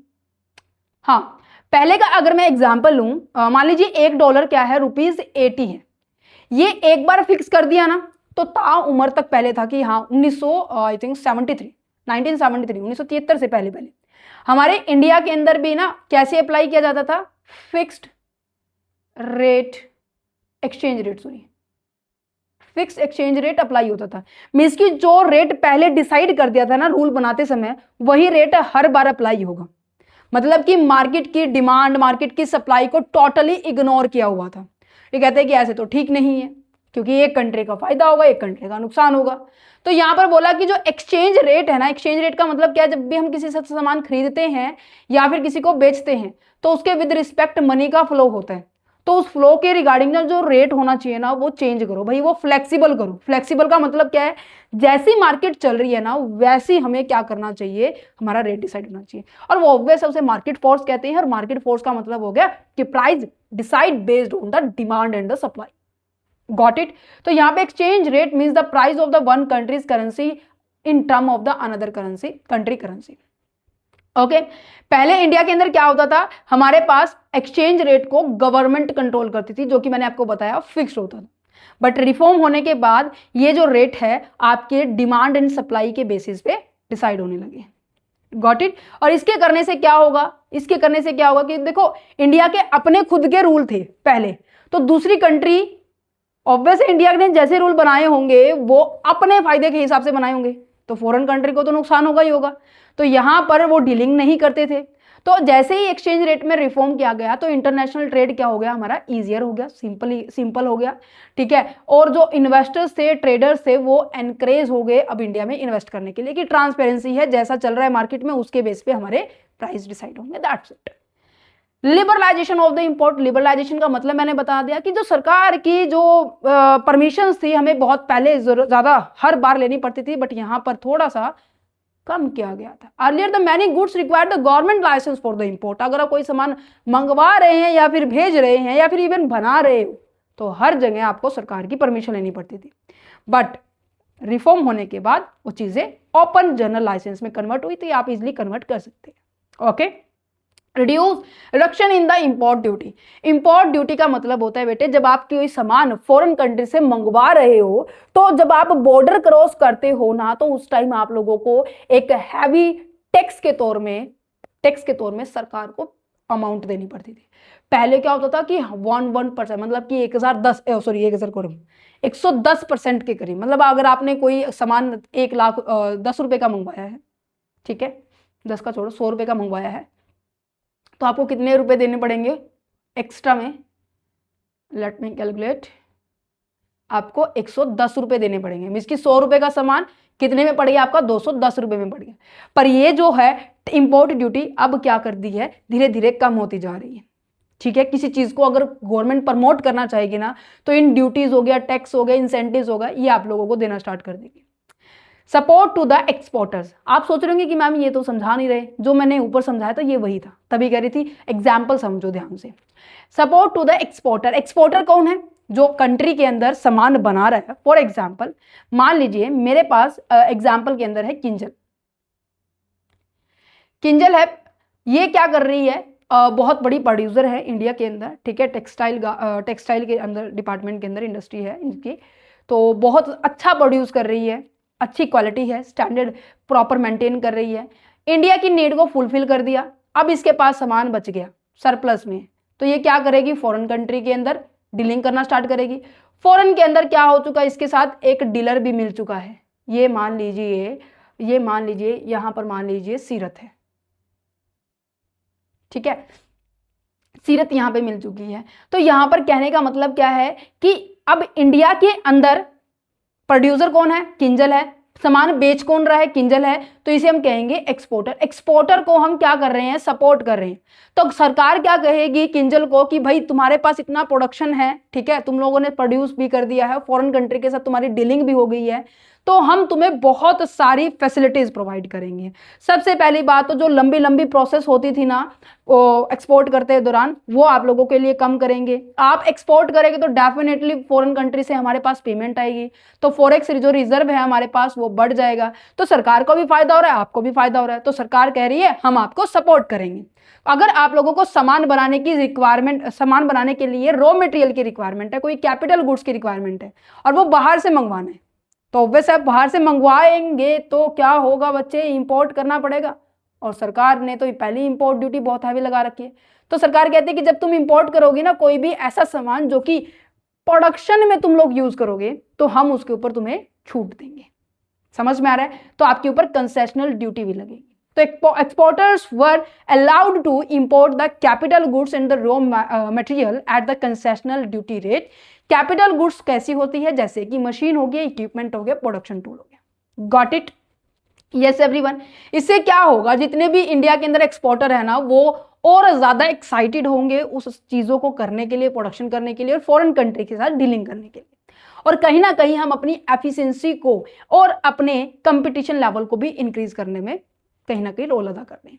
Speaker 1: हाँ, पहले का अगर मैं एग्जाम्पल लूं, मान लीजिए $1 क्या है, ₹80 है, ये एक बार फिक्स कर दिया ना, तो ता उम्र तक पहले था कि हाँ 1973 से पहले हमारे इंडिया के अंदर भी ना कैसे अप्लाई किया जाता था, fixed rate exchange rate, fix exchange rate apply होता था। मींस की जो रेट पहले डिसाइड कर दिया था ना रूल बनाते समय, वही रेट हर बार अप्लाई होगा, मतलब कि मार्केट की डिमांड, मार्केट की सप्लाई को टोटली इग्नोर किया हुआ था। ये कहते हैं कि ऐसे तो ठीक नहीं है, क्योंकि एक कंट्री का फायदा होगा, एक कंट्री का नुकसान होगा। तो यहां पर बोला कि जो एक्सचेंज रेट है ना, एक्सचेंज रेट का मतलब क्या है, जब भी हम किसी से सामान खरीदते हैं या फिर किसी को बेचते हैं, तो उसके विद रिस्पेक्ट मनी का फ्लो होता है, तो उस फ्लो के रिगार्डिंग ना जो रेट होना चाहिए ना, वो चेंज करो भाई, वो फ्लेक्सिबल करो। फ्लेक्सिबल का मतलब क्या है, जैसी मार्केट चल रही है ना, वैसी हमें क्या करना चाहिए, हमारा रेट डिसाइड होना चाहिए। और वो ऑब्वियस उसे मार्केट फोर्स कहते हैं, और मार्केट फोर्स का मतलब हो गया कि price decide based on the demand and the supply. Got it. तो यहां पे exchange rate means the price of the one countries currency in term of the another currency, country currency. Okay, पहले India के अंदर क्या होता था, हमारे पास एक्सचेंज रेट को गवर्नमेंट कंट्रोल करती थी, जो कि मैंने आपको बताया फिक्स्ड होता था। बट रिफॉर्म होने के बाद ये जो रेट है आपके डिमांड एंड सप्लाई के बेसिस पे डिसाइड होने लगे। Got it. और इसके करने से क्या होगा, इसके करने से क्या होगा कि देखो, इंडिया के अपने खुद के रूल थे पहले, तो दूसरी कंट्री, ऑब्वियस इंडिया ने जैसे रूल बनाए होंगे वो अपने फायदे के हिसाब से बनाए होंगे, तो फॉरेन कंट्री को तो नुकसान होगा ही होगा, तो यहां पर वो डीलिंग नहीं करते थे। तो जैसे ही एक्सचेंज रेट में रिफॉर्म किया गया, तो इंटरनेशनल ट्रेड क्या हो गया, हमारा इजियर हो गया, सिंपल हो गया, ठीक है। और जो इन्वेस्टर्स थे, ट्रेडर्स थे, वो एनकरेज हो गए अब इंडिया में इन्वेस्ट करने के लिए, कि ट्रांसपेरेंसी है, जैसा चल रहा है मार्केट में उसके बेस पे हमारे प्राइस डिसाइड होंगे, that's it. Liberalisation of the import, liberalisation का मतलब मैंने बता दिया कि जो सरकार की जो परमिशंस थी, हमें बहुत पहले ज्यादा हर बार लेनी पड़ती थी, बट यहाँ पर थोड़ा सा कम किया गया था। Earlier the many goods required the government licence for the import, अगर आप कोई सामान मंगवा रहे हैं या फिर भेज रहे हैं या फिर इवन बना रहे हो, तो हर जगह आपको सरकार की परमिशन लेनी पड़ती थी। बट रिफॉर्म होने के बाद वो चीजें ओपन जनरल लाइसेंस में कन्वर्ट हुई, तो आप इजिली कन्वर्ट कर सकते हैं। Okay, reduce reduction in the import duty. Import duty का मतलब होता है बेटे, जब आप कोई सामान फॉरेन कंट्री से मंगवा रहे हो तो जब आप बॉर्डर क्रॉस करते हो ना, तो उस टाइम आप लोगों को एक हैवी टैक्स के तौर में सरकार को अमाउंट देनी पड़ती थी। पहले क्या होता था कि 1% मतलब कि 110% के करीब, मतलब अगर आपने कोई सामान 1,10,000 का मंगवाया है, ठीक है, 10 का छोड़ो 100 रुपये का मंगवाया है, तो आपको कितने रुपए देने पड़ेंगे एक्स्ट्रा में? Let me calculate. आपको 110 रुपये देने पड़ेंगे, मीन्स कि 100 रुपये का सामान कितने में पड़ गया आपका? 210 रुपये में पड़ गया। पर ये जो है इंपोर्ट ड्यूटी अब क्या कर दी है, धीरे धीरे कम होती जा रही है, ठीक है। किसी चीज को अगर गवर्नमेंट प्रमोट करना चाहेगी ना, तो इन ड्यूटीज हो गया, टैक्स हो गया, इंसेंटिव्स हो गया, ये आप लोगों को देना स्टार्ट कर देगी। Support to the exporters. आप सोच रहे होंगे कि मैम ये तो समझा नहीं रहे, जो मैंने ऊपर समझाया था ये वही था, तभी कह रही थी एग्जाम्पल समझो ध्यान से। Support to the exporter. Exporter कौन है? जो कंट्री के अंदर सामान बना रहा है। फॉर एग्जाम्पल मान लीजिए मेरे पास एग्जाम्पल के अंदर है किंजल है। ये क्या कर रही है? बहुत बड़ी प्रोड्यूसर है इंडिया के अंदर, ठीक है। टेक्सटाइल के अंदर, डिपार्टमेंट के अंदर इंडस्ट्री है इनकी, तो बहुत अच्छा प्रोड्यूस कर रही है, अच्छी क्वालिटी है, स्टैंडर्ड प्रॉपर मेंटेन कर रही है, इंडिया की नीड को फुलफिल कर दिया। अब इसके पास सामान बच गया सरप्लस में, तो ये क्या करेगी? फॉरेन कंट्री के अंदर डीलिंग करना स्टार्ट करेगी। फॉरेन के अंदर क्या हो चुका है? इसके साथ एक डीलर भी मिल चुका है। ये मान लीजिए यहां पर मान लीजिए सीरत है, ठीक है, सीरत यहां पे मिल चुकी है। तो यहां पर कहने का मतलब क्या है कि अब इंडिया के अंदर प्रोड्यूसर कौन है? किंजल है। सामान बेच कौन रहा है? किंजल है। तो इसे हम कहेंगे एक्सपोर्टर। एक्सपोर्टर को हम क्या कर रहे हैं? सपोर्ट कर रहे हैं। तो सरकार क्या कहेगी किंजल को कि भाई तुम्हारे पास इतना प्रोडक्शन है, ठीक है, तुम लोगों ने प्रोड्यूस भी कर दिया है, फॉरेन कंट्री के साथ तुम्हारी डीलिंग भी हो गई है, तो हम तुम्हें बहुत सारी फैसिलिटीज प्रोवाइड करेंगे। सबसे पहली बात तो जो लंबी लंबी प्रोसेस होती थी ना वो एक्सपोर्ट करते दौरान, वो आप लोगों के लिए कम करेंगे। आप एक्सपोर्ट करेंगे तो डेफिनेटली फॉरेन कंट्री से हमारे पास पेमेंट आएगी, तो फॉरेक्स जो रिजर्व है हमारे पास वो बढ़ जाएगा। तो सरकार को भी फायदा हो रहा है, आपको भी फायदा हो रहा है। तो सरकार कह रही है हम आपको सपोर्ट करेंगे। अगर आप लोगों को सामान बनाने की रिक्वायरमेंट, सामान बनाने के लिए रॉ मटेरियल की रिक्वायरमेंट है, कोई कैपिटल गुड्स की रिक्वायरमेंट है, और वो बाहर से मंगवाना है, तो ऑब्वियस आप बाहर से मंगवाएंगे तो क्या होगा बच्चे? इंपोर्ट करना पड़ेगा। और सरकार ने तो पहले इंपोर्ट ड्यूटी बहुत हैवी लगा रखी है। तो सरकार कहती है कि जब तुम इंपोर्ट करोगे ना कोई भी ऐसा सामान जो कि प्रोडक्शन में तुम लोग यूज करोगे, तो हम उसके ऊपर तुम्हें छूट देंगे। समझ में आ रहा है? तो आपके ऊपर कंसेशनल ड्यूटी भी लगेगी। तो exporters were allowed to import the capital goods and the raw material at the concessional duty rate. Capital goods कैसी होती है? जैसे कि मशीन हो गया, इक्विपमेंट हो गया, प्रोडक्शन टूल हो गया। Got it? Yes everyone. इससे क्या होगा? जितने भी इंडिया के अंदर एक्सपोर्टर है ना, वो और ज्यादा एक्साइटेड होंगे उस चीजों को करने के लिए, प्रोडक्शन करने के लिए, और फॉरेन कंट्री के साथ डीलिंग करने के लिए। और कहीं ना कहीं हम अपनी एफिशिएंसी को और अपने कंपटीशन लेवल को भी इंक्रीज करने में कहीं ना कहीं रोल अदा कर रहे हैं।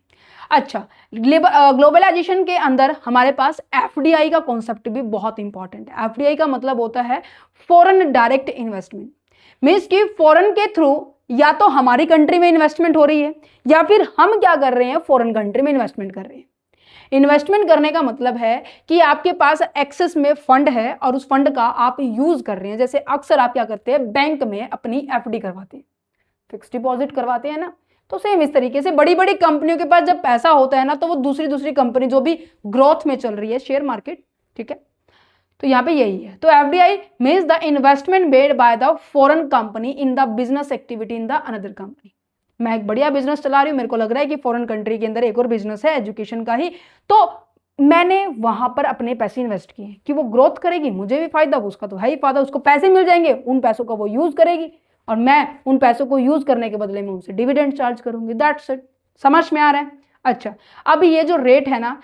Speaker 1: अच्छा, ग्लोबलाइजेशन के अंदर हमारे पास एफडीआई का कॉन्सेप्ट भी बहुत इंपॉर्टेंट है। एफडीआई का मतलब होता है फॉरेन डायरेक्ट इन्वेस्टमेंट। मीन्स कि फॉरेन के थ्रू या तो हमारी कंट्री में इन्वेस्टमेंट हो रही है, या फिर हम क्या कर रहे हैं? फॉरेन कंट्री में इन्वेस्टमेंट कर रहे हैं। इन्वेस्टमेंट करने का मतलब है कि आपके पास एक्सेस में फंड है और उस फंड का आप यूज कर रहे हैं। जैसे अक्सर आप क्या करते हैं? बैंक में अपनी एफडी करवाते हैं, फिक्स डिपॉजिट करवाते हैं ना। तो सेम इस तरीके से बड़ी बड़ी कंपनियों के पास जब पैसा होता है ना, तो वो दूसरी कंपनी जो भी ग्रोथ में चल रही है, शेयर मार्केट, ठीक है, तो यहाँ पे यही है। तो FDI means the investment made by the foreign company in the business activity in the another company. मैं एक बढ़िया बिजनेस चला रही हूँ, मेरे को लग रहा है कि फॉरेन कंट्री के अंदर एक और बिजनेस है एजुकेशन का ही, तो मैंने वहां पर अपने पैसे इन्वेस्ट किए कि वो ग्रोथ करेगी, मुझे भी फायदा, उसका तो है ही फायदा, उसको पैसे मिल जाएंगे, उन पैसों का वो यूज करेगी और मैं उन पैसों को यूज करने के बदले में उनसे डिविडेंड चार्ज करूंगी। That's it. समझ में आ रहा है? अच्छा, अब ये जो रेट है ना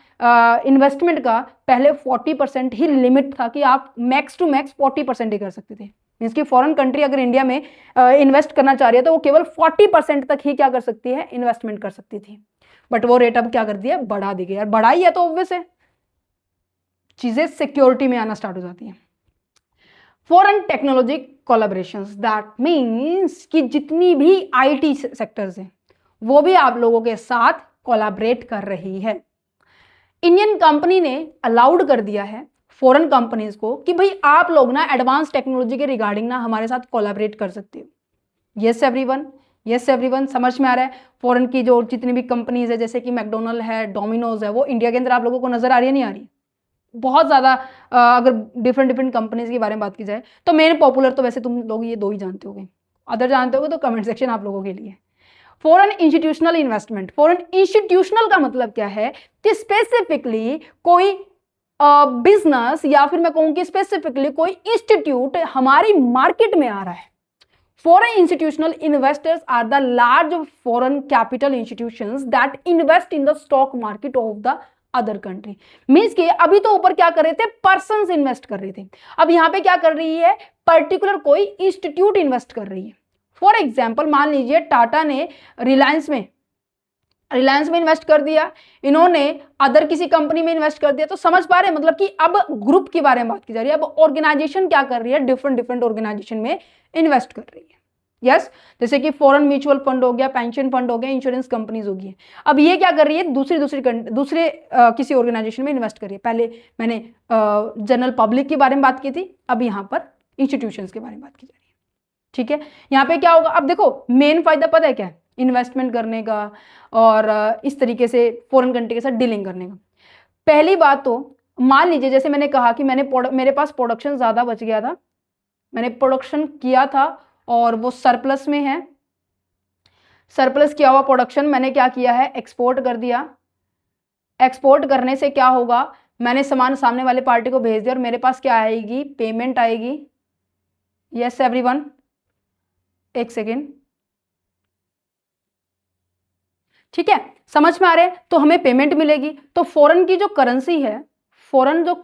Speaker 1: इन्वेस्टमेंट का, पहले 40% ही लिमिट था कि आप मैक्स टू मैक्स 40% ही कर सकते थे। मीन्स कि फॉरेन कंट्री अगर इंडिया में इन्वेस्ट करना चाह रही है तो वो केवल 40% तक ही क्या कर सकती है? इन्वेस्टमेंट कर सकती थी। बट वो रेट अब क्या कर दिया? बढ़ा दी गई। यार बढ़ाई है तो ऑब्वियस है चीजें सिक्योरिटी में आना स्टार्ट हो जाती है। Foreign technology collaborations, that means कि जितनी भी आईटी सेक्टर्स हैं वो भी आप लोगों के साथ कोलैबोरेट कर रही है। इंडियन कंपनी ने अलाउड कर दिया है फॉरेन कंपनीज को कि भाई आप लोग ना एडवांस टेक्नोलॉजी के रिगार्डिंग ना हमारे साथ कोलैबोरेट कर सकते हो। यस एवरीवन, यस एवरीवन, समझ में आ रहा है? फॉरेन की जो जितनी भी कंपनीज है जैसे कि मैकडोनल्ड है, डोमिनोज है, वो इंडिया के अंदर आप लोगों को नजर आ रही है नहीं आ रही? बहुत ज़्यादा अगर डिफरेंट डिफरेंट कंपनीज के बारे में बात की जाए तो मेन पॉपुलर तो वैसे तुम लोग ये दो ही जानते होगे, अदर जानते होगे तो कमेंट सेक्शन आप लोगों के लिए। Foreign institutional investment, foreign institutional का मतलब क्या है कि स्पेसिफिकली कोई बिजनेस या फिर मैं कहूँ कि स्पेसिफिकली कोई इंस्टीट्यूट हमारी मार्केट में आ रहा है। Foreign institutional investors are the large foreign capital institutions that invest in the stock market of the other country. Means के अभी तो ऊपर क्या कर रहे थे, पर्सन्स इन्वेस्ट कर रहे थे, अब यहां पे क्या कर रही है, पर्टिकुलर कोई इंस्टीट्यूट इन्वेस्ट कर रही है। फॉर एग्जाम्पल मान लीजिए टाटा ने रिलायंस में इन्वेस्ट कर दिया, इन्होंने अदर किसी कंपनी में इन्वेस्ट कर दिया, तो समझ पा रहे हैं मतलब कि अब ग्रुप के बारे में बात की जा रही है। अब ऑर्गेनाइजेशन क्या कर रही है, डिफरेंट डिफरेंट ऑर्गेनाइजेशन में इन्वेस्ट कर रही है। यस, जैसे कि फॉरेन म्यूचुअल फंड हो गया, पेंशन फंड हो गया, इंश्योरेंस कंपनीज होगी। अब ये क्या कर रही है, दूसरे किसी ऑर्गेनाइजेशन में इन्वेस्ट कर रही है। पहले मैंने जनरल पब्लिक के बारे में बात की थी, अब यहाँ पर इंस्टीट्यूशंस के बारे में बात की जा रही है। ठीक है, यहाँ पे क्या होगा, अब देखो मेन फायदा पता है क्या है, इन्वेस्टमेंट करने का और इस तरीके से फॉरेन कंट्री के साथ डीलिंग करने का। पहली बात तो मान लीजिए जैसे मैंने कहा कि मेरे पास प्रोडक्शन ज़्यादा बच गया था, मैंने प्रोडक्शन किया था और वो सरप्लस में है, सरप्लस किया हुआ प्रोडक्शन मैंने क्या किया है, एक्सपोर्ट कर दिया। एक्सपोर्ट करने से क्या होगा, मैंने सामान सामने वाले पार्टी को भेज दिया और मेरे पास क्या आएगी, पेमेंट आएगी। यस एवरीवन, एक सेकेंड, ठीक है, समझ में आ रहे हैं? तो हमें पेमेंट मिलेगी, तो फॉरेन की जो करेंसी है, फॉरेन जो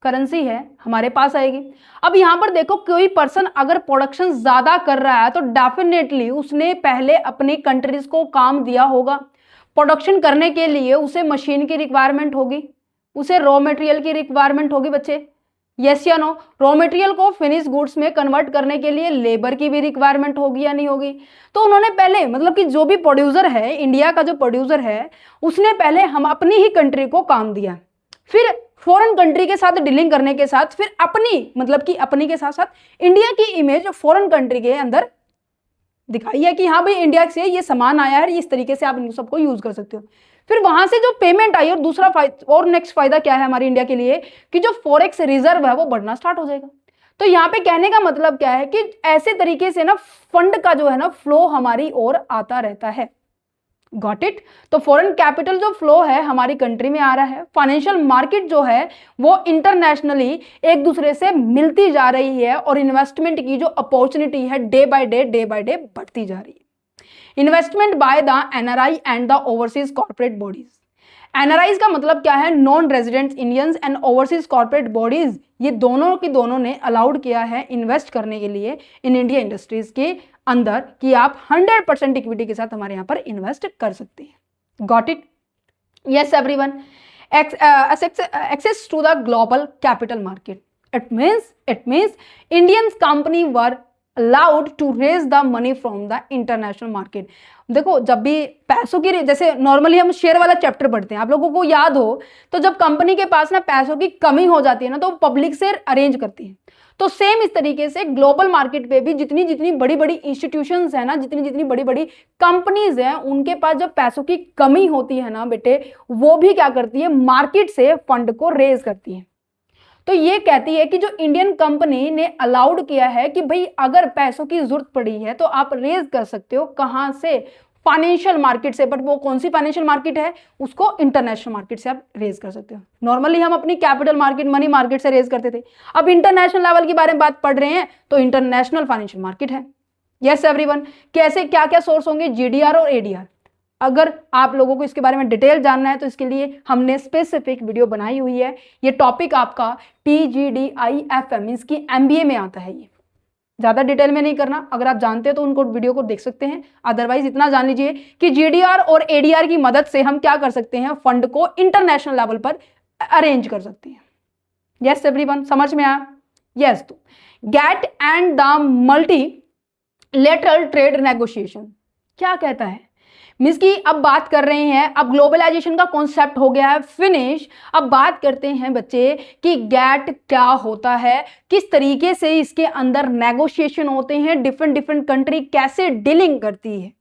Speaker 1: करेंसी है हमारे पास आएगी। अब यहां पर देखो कोई पर्सन अगर प्रोडक्शन ज्यादा कर रहा है तो डेफिनेटली उसने पहले अपनी कंट्रीज को काम दिया होगा। प्रोडक्शन करने के लिए उसे मशीन की रिक्वायरमेंट होगी, उसे रॉ मटेरियल की रिक्वायरमेंट होगी बच्चे, यस या नो? रॉ मटेरियल को फिनिश गुड्स में कन्वर्ट करने के लिए लेबर की भी रिक्वायरमेंट होगी या नहीं होगी? तो उन्होंने पहले मतलब कि जो भी प्रोड्यूसर है, इंडिया का जो प्रोड्यूसर है, उसने पहले हम अपनी ही कंट्री को काम दिया, फिर फॉरेन कंट्री के साथ डीलिंग करने के साथ फिर अपनी मतलब कि अपनी के साथ साथ इंडिया की इमेज फॉरेन कंट्री के अंदर दिखाई है कि हाँ भाई इंडिया से ये सामान आया है, इस तरीके से आप इन सबको यूज कर सकते हो। फिर वहां से जो पेमेंट आई और दूसरा फायदा और नेक्स्ट फायदा क्या है हमारी इंडिया के लिए कि जो फॉरेक्स रिजर्व है वो बढ़ना स्टार्ट हो जाएगा। तो यहाँ पे कहने का मतलब क्या है कि ऐसे तरीके से ना फंड का जो है ना फ्लो हमारी ओर आता रहता है। Got it? तो फॉरेन कैपिटल जो फ्लो है हमारी कंट्री में आ रहा है, फाइनेंशियल मार्केट जो है वो इंटरनेशनली एक दूसरे से मिलती जा रही है और इन्वेस्टमेंट की जो अपॉर्चुनिटी है डे बाय डे बढ़ती जा रही है। Investment by the NRI and the overseas corporate bodies. NRIs का मतलब क्या है, non resident Indians and overseas corporate bodies, ये दोनों की दोनों ने अलाउड किया है इन्वेस्ट करने के लिए इन इंडिया इंडस्ट्रीज के अंदर कि आप 100% इक्विटी के साथ हमारे यहां पर इन्वेस्ट कर सकते हैं। Got it? Yes everyone, access to the global capital market, it means Indian company were allowed to raise the money from the international market। देखो जब भी पैसों की, जैसे नॉर्मली हम शेयर वाला चैप्टर पढ़ते हैं, आप लोगों को याद हो तो जब कंपनी के पास ना पैसों की कमी हो जाती है ना तो पब्लिक से अरेंज करती है। तो सेम इस तरीके से ग्लोबल मार्केट पे भी जितनी जितनी बड़ी बड़ी इंस्टीट्यूशंस है ना, जितनी जितनी बड़ी बड़ी कंपनीज हैं, उनके पास जब पैसों की कमी होती है ना बेटे, वो भी क्या करती है, मार्केट से फंड को रेज करती है। तो ये कहती है कि जो इंडियन कंपनी ने अलाउड किया है कि भाई अगर पैसों की जरूरत पड़ी है तो आप रेज कर सकते हो, कहां से, फाइनेंशियल मार्केट से। बट वो कौन सी फाइनेंशियल मार्केट है, उसको इंटरनेशनल मार्केट से आप रेज कर सकते हो। नॉर्मली हम अपनी कैपिटल मार्केट, मनी मार्केट से रेज करते थे, अब इंटरनेशनल लेवल के बारे में बात पढ़ रहे हैं तो इंटरनेशनल फाइनेंशियल मार्केट है। यस एवरीवन, कैसे क्या क्या सोर्स होंगे, जीडीआर और एडीआर। अगर आप लोगों को इसके बारे में डिटेल जानना है तो इसके लिए हमने स्पेसिफिक वीडियो बनाई हुई है। ये टॉपिक आपका PGDIFM इसकी MBA में आता है। ये ज़्यादा डिटेल में नहीं करना, अगर आप जानते हैं तो उनको वीडियो को देख सकते हैं, अदरवाइज इतना जान लीजिए कि GDR और ADR की मदद से हम क्या कर सकते हैं, फंड को इंटरनेशनल लेवल पर अरेंज कर सकते हैं। यस एवरीवन, समझ में आया? यस। तो GATT and the multilateral trade negotiation क्या कहता है, मीन्स कि अब बात कर रहे हैं, अब ग्लोबलाइजेशन का कॉन्सेप्ट हो गया है फिनिश। अब बात करते हैं बच्चे कि गैट क्या होता है, किस तरीके से इसके अंदर नेगोशिएशन होते हैं, डिफरेंट डिफरेंट कंट्री कैसे डीलिंग करती है,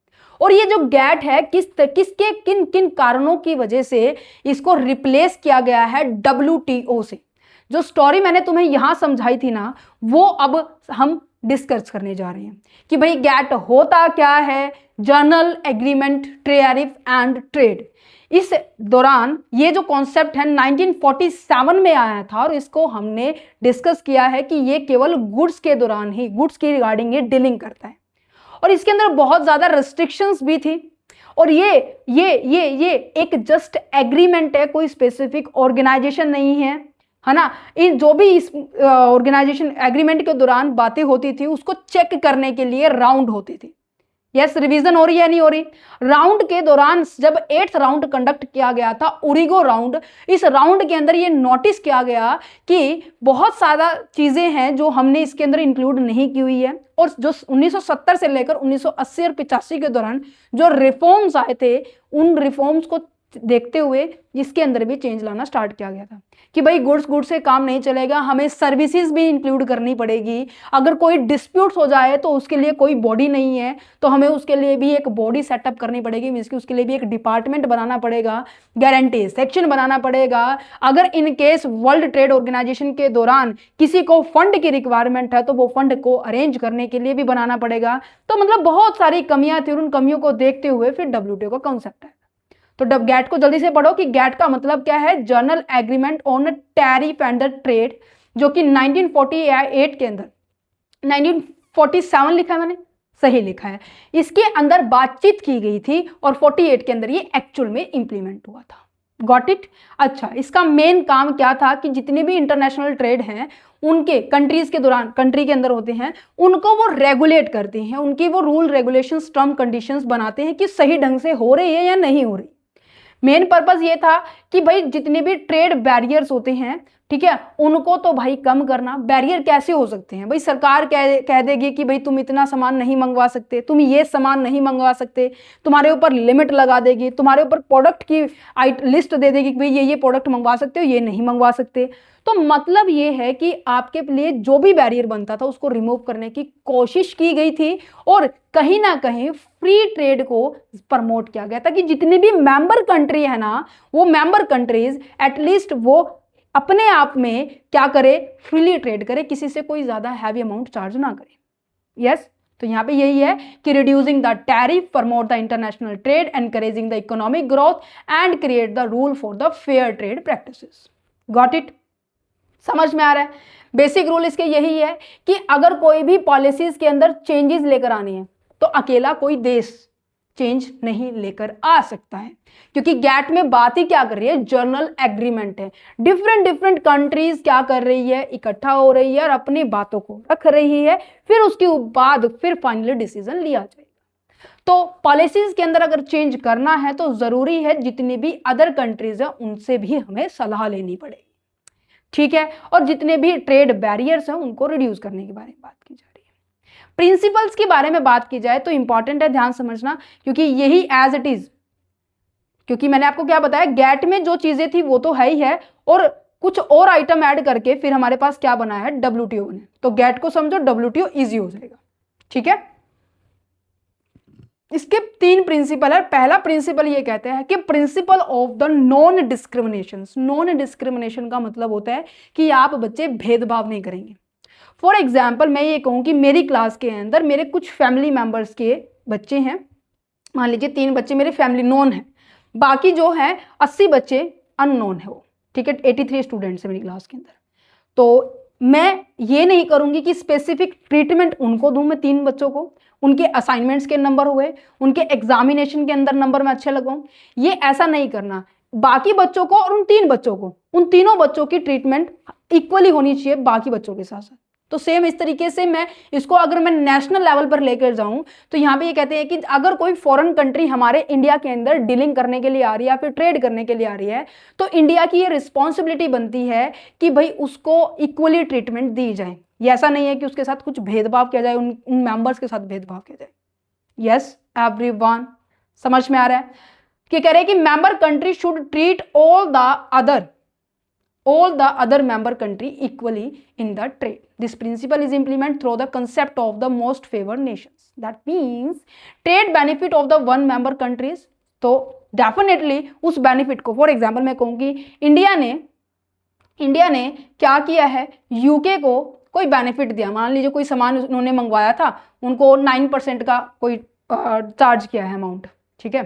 Speaker 1: और ये जो गैट है किसके किन किन कारणों की वजह से इसको रिप्लेस किया गया है WTO से। जो स्टोरी मैंने तुम्हें यहां समझाई थी ना, वो अब हम डिस्कस करने जा रहे हैं कि भाई गैट होता क्या है, journal agreement tariff and trade. इस दौरान ये जो कॉन्सेप्ट है 1947 में आया था, और इसको हमने डिस्कस किया है कि ये केवल गुड्स के दौरान ही, गुड्स की रिगार्डिंग ये डीलिंग करता है, और इसके अंदर बहुत ज्यादा रेस्ट्रिक्शंस भी थी। और ये एक जस्ट एग्रीमेंट है, कोई स्पेसिफिक ऑर्गेनाइजेशन नहीं है ना। इन जो भी इस ऑर्गेनाइजेशन एग्रीमेंट के दौरान बातें होती थी उसको चेक करने के लिए राउंड होती थी। यस, रिवीजन हो रही है नहीं हो रही। राउंड के दौरान जब 8th राउंड कंडक्ट किया गया था, ओरिगो राउंड, इस राउंड के अंदर ये नोटिस किया गया कि बहुत सारा चीजें हैं जो हमने इसके अंदर इंक्लूड नहीं की हुई है, और जो 1970 से लेकर 1980 और 85 के दौरान जो रिफॉर्म्स आए थे, उन रिफॉर्म्स को देखते हुए इसके अंदर भी चेंज लाना स्टार्ट किया गया था कि भाई गुड्स से काम नहीं चलेगा, हमें सर्विसेज भी इंक्लूड करनी पड़ेगी। अगर कोई डिस्प्यूट्स हो जाए तो उसके लिए कोई बॉडी नहीं है, तो हमें उसके लिए भी एक बॉडी सेटअप करनी पड़ेगी, मींस कि उसके लिए भी एक डिपार्टमेंट बनाना पड़ेगा, गारंटी सेक्शन बनाना पड़ेगा। अगर in case world trade organisation के दौरान किसी को फंड की रिक्वायरमेंट है तो वो फंड को अरेंज करने के लिए भी बनाना पड़ेगा। तो मतलब बहुत सारी कमियां थी, और उन कमियों को देखते हुए फिर WTO का कॉन्सेप्ट है। तो गैट को जल्दी से पढ़ो कि गैट का मतलब क्या है, journal agreement on tariff and trade, जो कि 1948 के अंदर, 1947 लिखा है मैंने, सही लिखा है, इसके अंदर बातचीत की गई थी, और 48 के अंदर ये एक्चुअल में इंप्लीमेंट हुआ था। Got it. अच्छा, इसका मेन काम क्या था कि जितने भी इंटरनेशनल ट्रेड हैं उनके कंट्रीज के दौरान, कंट्री के अंदर होते हैं, उनको वो रेगुलेट करते हैं, उनकी वो रूल रेगुलेशंस टर्म कंडीशंस बनाते हैं कि सही ढंग से हो रही है या नहीं हो रही। मेन पर्पस ये था कि भाई जितने भी ट्रेड बैरियर्स होते हैं, ठीक है, उनको तो भाई कम करना। बैरियर कैसे हो सकते हैं भाई, सरकार कह देगी कि भाई तुम इतना सामान नहीं मंगवा सकते, तुम ये सामान नहीं मंगवा सकते, तुम्हारे ऊपर लिमिट लगा देगी, तुम्हारे ऊपर प्रोडक्ट की लिस्ट दे देगी कि भाई ये प्रोडक्ट मंगवा सकते हो, ये नहीं मंगवा सकते। तो मतलब ये है कि आपके लिए जो भी बैरियर बनता था उसको रिमूव करने की कोशिश की गई थी, और कहीं ना कहीं फ्री ट्रेड को प्रमोट किया गया था कि जितनी भी मेंबर कंट्री है ना, वो मेंबर कंट्रीज एटलीस्ट वो अपने आप में क्या करे, फ्रीली ट्रेड करे, किसी से कोई ज्यादा हैवी अमाउंट चार्ज ना करे। यस, तो यहाँ पे यही है कि reducing the tariff, promote the international trade, encouraging the economic growth and create the rule for the fair trade practices. Got it, समझ में आ रहा है। बेसिक रूल इसके यही है कि अगर कोई भी पॉलिसीज के अंदर चेंजेस लेकर आनी है तो अकेला कोई देश चेंज नहीं लेकर आ सकता है, क्योंकि गैट में बात ही क्या कर रही है, जर्नल एग्रीमेंट है। डिफरेंट कंट्रीज क्या कर रही है, इकट्ठा हो रही है और अपनी बातों को रख रही है, फिर उसके बाद फिर फाइनली डिसीजन लिया जाएगा। तो पॉलिसीज के अंदर अगर चेंज करना है तो जरूरी है जितनी भी अदर कंट्रीज है उनसे भी हमें सलाह लेनी पड़ेगी, ठीक है। और जितने भी ट्रेड बैरियर्स हैं उनको रिड्यूस करने के बारे में बात की जा रही है। प्रिंसिपल्स के बारे में बात की जाए तो इंपॉर्टेंट है ध्यान समझना, क्योंकि यही एज इट इज, क्योंकि मैंने आपको क्या बताया, गैट में जो चीजें थी वो तो है ही है, और कुछ और आइटम ऐड करके फिर हमारे पास क्या बना है, WTO ने। तो गैट को समझो, WTO इजी हो जाएगा, ठीक है। इसके 3 प्रिंसिपल है। पहला प्रिंसिपल ये कहते हैं कि principle of the non discrimination. Non discrimination का मतलब होता है कि आप बच्चे भेदभाव नहीं करेंगे। फॉर एग्जाम्पल मैं ये कहूँ कि मेरी क्लास के अंदर मेरे कुछ फैमिली मेंबर्स के बच्चे हैं, मान लीजिए 3 बच्चे मेरे फैमिली नोन है, बाकी जो है 80 बच्चे अननोन है वो, ठीक है। 83 स्टूडेंट्स है मेरी क्लास के अंदर। तो मैं ये नहीं करूंगी कि स्पेसिफिक ट्रीटमेंट उनको दूं, मैं 3 बच्चों को, उनके असाइनमेंट्स के नंबर हुए, उनके एग्जामिनेशन के अंदर नंबर में अच्छे लगाऊं, ये ऐसा नहीं करना। बाकी बच्चों को और उन 3 बच्चों को, उन तीनों बच्चों की ट्रीटमेंट इक्वली होनी चाहिए बाकी बच्चों के साथ साथ। तो सेम इस तरीके से मैं इसको अगर मैं नेशनल लेवल पर लेकर जाऊं तो यहाँ पे ये कहते हैं कि अगर कोई फॉरेन कंट्री हमारे इंडिया के अंदर डीलिंग करने के लिए आ रही है या फिर ट्रेड करने के लिए आ रही है, तो इंडिया की ये रिस्पॉन्सिबिलिटी बनती है कि भाई उसको इक्वली ट्रीटमेंट दी जाए। ये ऐसा नहीं है कि उसके साथ कुछ भेदभाव किया जाए, उन मेंबर्स के साथ भेदभाव किया जाए। यस एवरीवन, समझ में आ रहा है कि कह रहे हैं कि member country should treat all the other member country equally in the trade. This principle is implemented through the concept of the most favored nations. That means trade benefit of the one member countries. तो definitely उस benefit को, for example मैं कहूँगी India ने क्या किया है, UK को कोई बेनिफिट दिया। मान लीजिए कोई सामान उन्होंने मंगवाया था, उनको 9% का कोई चार्ज किया है अमाउंट, ठीक है।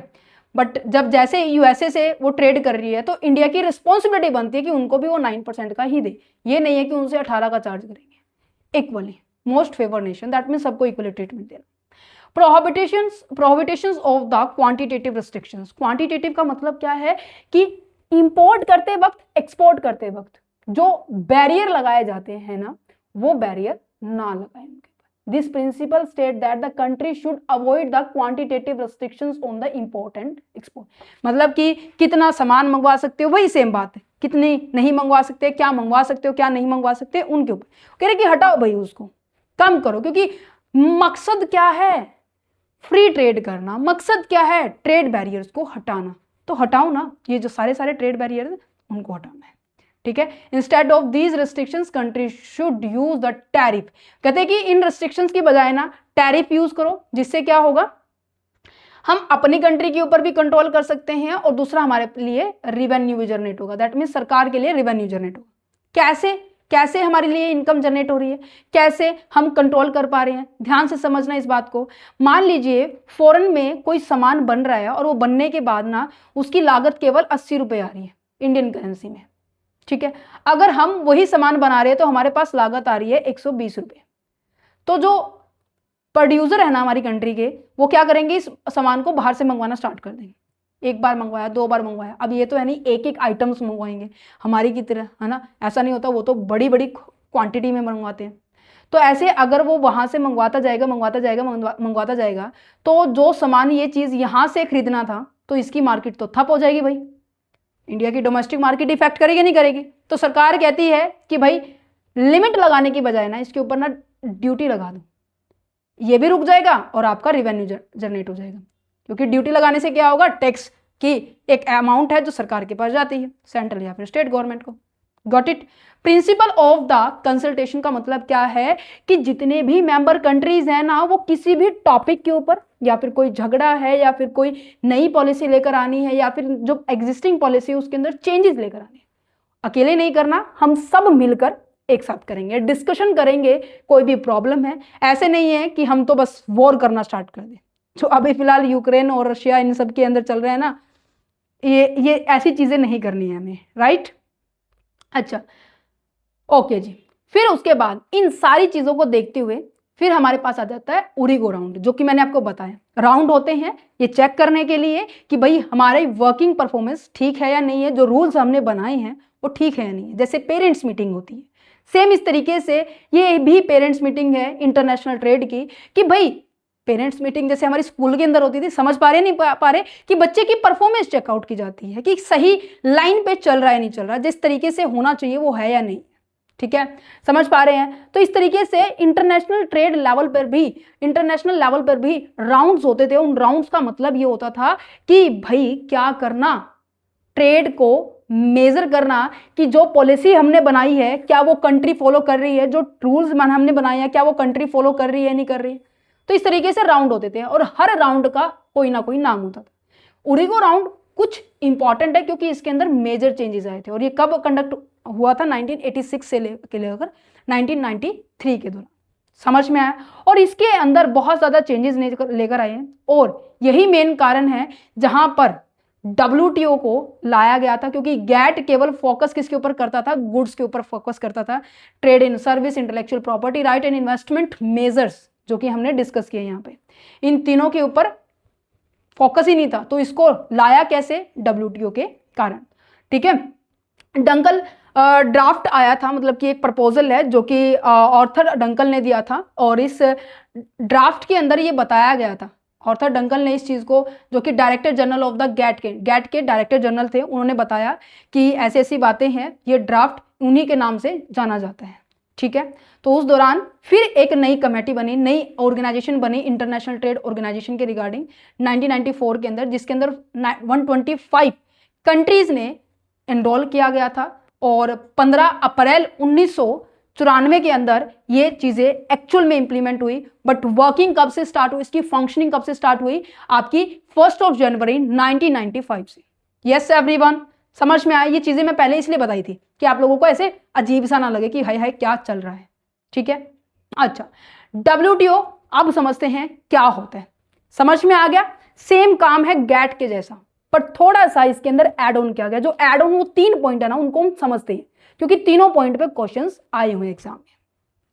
Speaker 1: बट जब जैसे यूएसए से वो ट्रेड कर रही है तो इंडिया की रिस्पॉन्सिबिलिटी बनती है कि उनको भी वो 9% का ही दे। ये नहीं है कि उनसे 18 का चार्ज करेंगे। Equally most favour nation, that mean सबको इक्वली ट्रीटमेंट देना। Prohibitions of the quantitative restrictions. Quantitative का मतलब क्या है कि इंपोर्ट करते वक्त, एक्सपोर्ट करते वक्त जो बैरियर लगाए जाते हैं ना, वो बैरियर ना लगाए उनके ऊपर। This principle state that the country should avoid the quantitative restrictions on the import and export. मतलब कि कितना सामान मंगवा सकते हो, वही सेम बात है, कितनी नहीं मंगवा सकते, क्या मंगवा सकते हो क्या नहीं मंगवा सकते, उनके ऊपर कह रहे कि हटाओ भाई, उसको कम करो। क्योंकि मकसद क्या है, फ्री ट्रेड करना। मकसद क्या है, ट्रेड बैरियर्स को हटाना। तो हटाओ ना, ये जो सारे ट्रेड बैरियर्स उनको हटाना है, ठीक है। Instead of these restrictions country should use the tariff. कहते हैं कि इन रिस्ट्रिक्शंस की बजाय ना टैरिफ यूज करो, जिससे क्या होगा, हम अपनी कंट्री के ऊपर भी कंट्रोल कर सकते हैं और दूसरा हमारे लिए रिवेन्यू भी जनरेट होगा। दैट मीन सरकार के लिए रिवेन्यू जनरेट होगा। कैसे हमारे लिए इनकम जनरेट हो रही है, कैसे हम कंट्रोल कर पा रहे हैं, ध्यान से समझना इस बात को। मान लीजिए फॉरेन में कोई सामान बन रहा है और वो बनने के बाद ना उसकी लागत केवल 80 रुपये आ रही है इंडियन करेंसी में, ठीक है। अगर हम वही सामान बना रहे हैं तो हमारे पास लागत आ रही है 120 रुपये। तो जो प्रोड्यूसर है ना हमारी कंट्री के, वो क्या करेंगे, इस सामान को बाहर से मंगवाना स्टार्ट कर देंगे। एक बार मंगवाया, 2 बार मंगवाया, अब ये तो है नहीं एक आइटम्स मंगवाएंगे हमारी की तरह, है ना, ऐसा नहीं होता, वो तो बड़ी क्वांटिटी में मंगवाते हैं। तो ऐसे अगर वो वहाँ से मंगवाता जाएगा तो जो सामान ये चीज़ यहाँ से खरीदना था तो इसकी मार्केट तो ठप हो जाएगी भाई। इंडिया की डोमेस्टिक मार्केट इफेक्ट करेगी नहीं करेगी। तो सरकार कहती है कि भाई लिमिट लगाने की बजाय ना इसके ऊपर ना ड्यूटी लगा दो, ये भी रुक जाएगा और आपका रिवेन्यू जनरेट हो जाएगा। क्योंकि ड्यूटी लगाने से क्या होगा, टैक्स की एक अमाउंट है जो सरकार के पास जाती है, सेंट्रल या फिर स्टेट गवर्नमेंट को। Got it. Principle of the consultation का मतलब क्या है कि जितने भी मेंबर कंट्रीज हैं ना, वो किसी भी टॉपिक के ऊपर या फिर कोई झगड़ा है या फिर कोई नई पॉलिसी लेकर आनी है या फिर जो एग्जिस्टिंग पॉलिसी है उसके अंदर चेंजेस लेकर आने, अकेले नहीं करना, हम सब मिलकर एक साथ करेंगे, डिस्कशन करेंगे। कोई भी प्रॉब्लम है, ऐसे नहीं है कि हम तो बस वॉर करना स्टार्ट कर दें, जो अभी फिलहाल यूक्रेन और रशिया इन सब के अंदर चल रहे हैं ना, ये ऐसी चीजें नहीं करनी है हमें, राइट। अच्छा, ओके जी। फिर उसके बाद इन सारी चीजों को देखते हुए फिर हमारे पास आ जाता है ओरिगो राउंड, जो कि मैंने आपको बताया। राउंड होते हैं ये चेक करने के लिए कि भाई हमारी वर्किंग परफॉर्मेंस ठीक है या नहीं है, जो रूल्स हमने बनाए हैं वो ठीक है या नहीं है। जैसे पेरेंट्स मीटिंग होती है, सेम इस तरीके से ये भी पेरेंट्स मीटिंग है इंटरनेशनल ट्रेड की, कि भाई पेरेंट्स मीटिंग जैसे हमारी स्कूल के अंदर होती थी, समझ पा रहे नहीं पा रहे कि बच्चे की परफॉर्मेंस चेकआउट की जाती है कि सही लाइन पे चल रहा है नहीं चल रहा, जिस तरीके से होना चाहिए वो है या नहीं, ठीक है, समझ पा रहे हैं। तो इस तरीके से इंटरनेशनल ट्रेड लेवल पर भी, इंटरनेशनल लेवल पर भी राउंड्स होते थे। उन राउंड्स का मतलब ये होता था कि भाई क्या करना, ट्रेड को मेजर करना कि जो पॉलिसी हमने बनाई है क्या वो कंट्री फॉलो कर रही है, जो रूल्स हमने बनाए हैं क्या वो कंट्री फॉलो कर रही है नहीं कर रही है। तो इस तरीके से राउंड होते थे और हर राउंड का कोई ना कोई नाम होता था। ओरिगो राउंड कुछ इंपॉर्टेंट है क्योंकि इसके अंदर मेजर चेंजेस आए थे और ये कब कंडक्ट हुआ था, 1986 से लेकर 1993 के दौरान, समझ में आया। और इसके अंदर बहुत ज़्यादा चेंजेस लेकर आए हैं और यही मेन कारण है जहां पर WTO को लाया गया था, क्योंकि गैट केवल फोकस किसके ऊपर करता था, गुड्स के ऊपर फोकस करता था। Trade in service, intellectual property right and investment measures, जो कि हमने डिस्कस किए यहाँ पे, इन तीनों के ऊपर फोकस ही नहीं था। तो इसको लाया कैसे, WTO के कारण, ठीक है। डंकल ड्राफ्ट आया था, मतलब कि एक प्रपोजल है जो कि ऑर्थर डंकल ने दिया था और इस ड्राफ्ट के अंदर ये बताया गया था। ऑर्थर डंकल ने इस चीज़ को, जो कि director general of the GATT के डायरेक्टर जनरल थे, उन्होंने बताया कि ऐसी ऐसी बातें हैं, ये ड्राफ्ट उन्हीं के नाम से जाना जाता है। ठीक है। तो उस दौरान फिर एक नई कमेटी बनी, नई ऑर्गेनाइजेशन बनी इंटरनेशनल ट्रेड ऑर्गेनाइजेशन के रिगार्डिंग 1994 के अंदर, जिसके अंदर 125 कंट्रीज ने एनरोल किया गया था और 15 अप्रैल 1994 के अंदर ये चीजें एक्चुअल में इंप्लीमेंट हुई। बट वर्किंग कब से स्टार्ट हुई, इसकी फंक्शनिंग कब से स्टार्ट हुई, आपकी 1 जनवरी 1995 से। यस एवरीवन, समझ में आया? ये चीजें मैं पहले इसलिए बताई थी कि आप लोगों को ऐसे अजीब सा ना लगे कि हाय हाय क्या चल रहा है, ठीक है। अच्छा, WTO अब समझते हैं क्या होता है। समझ में आ गया? सेम काम है गैट के जैसा, पर थोड़ा सा इसके अंदर एड ऑन किया गया। जो एड ऑन वो 3 पॉइंट है ना, उनको हम समझते हैं क्योंकि तीनों पॉइंट पे क्वेश्चंस आए हुए एग्जाम में,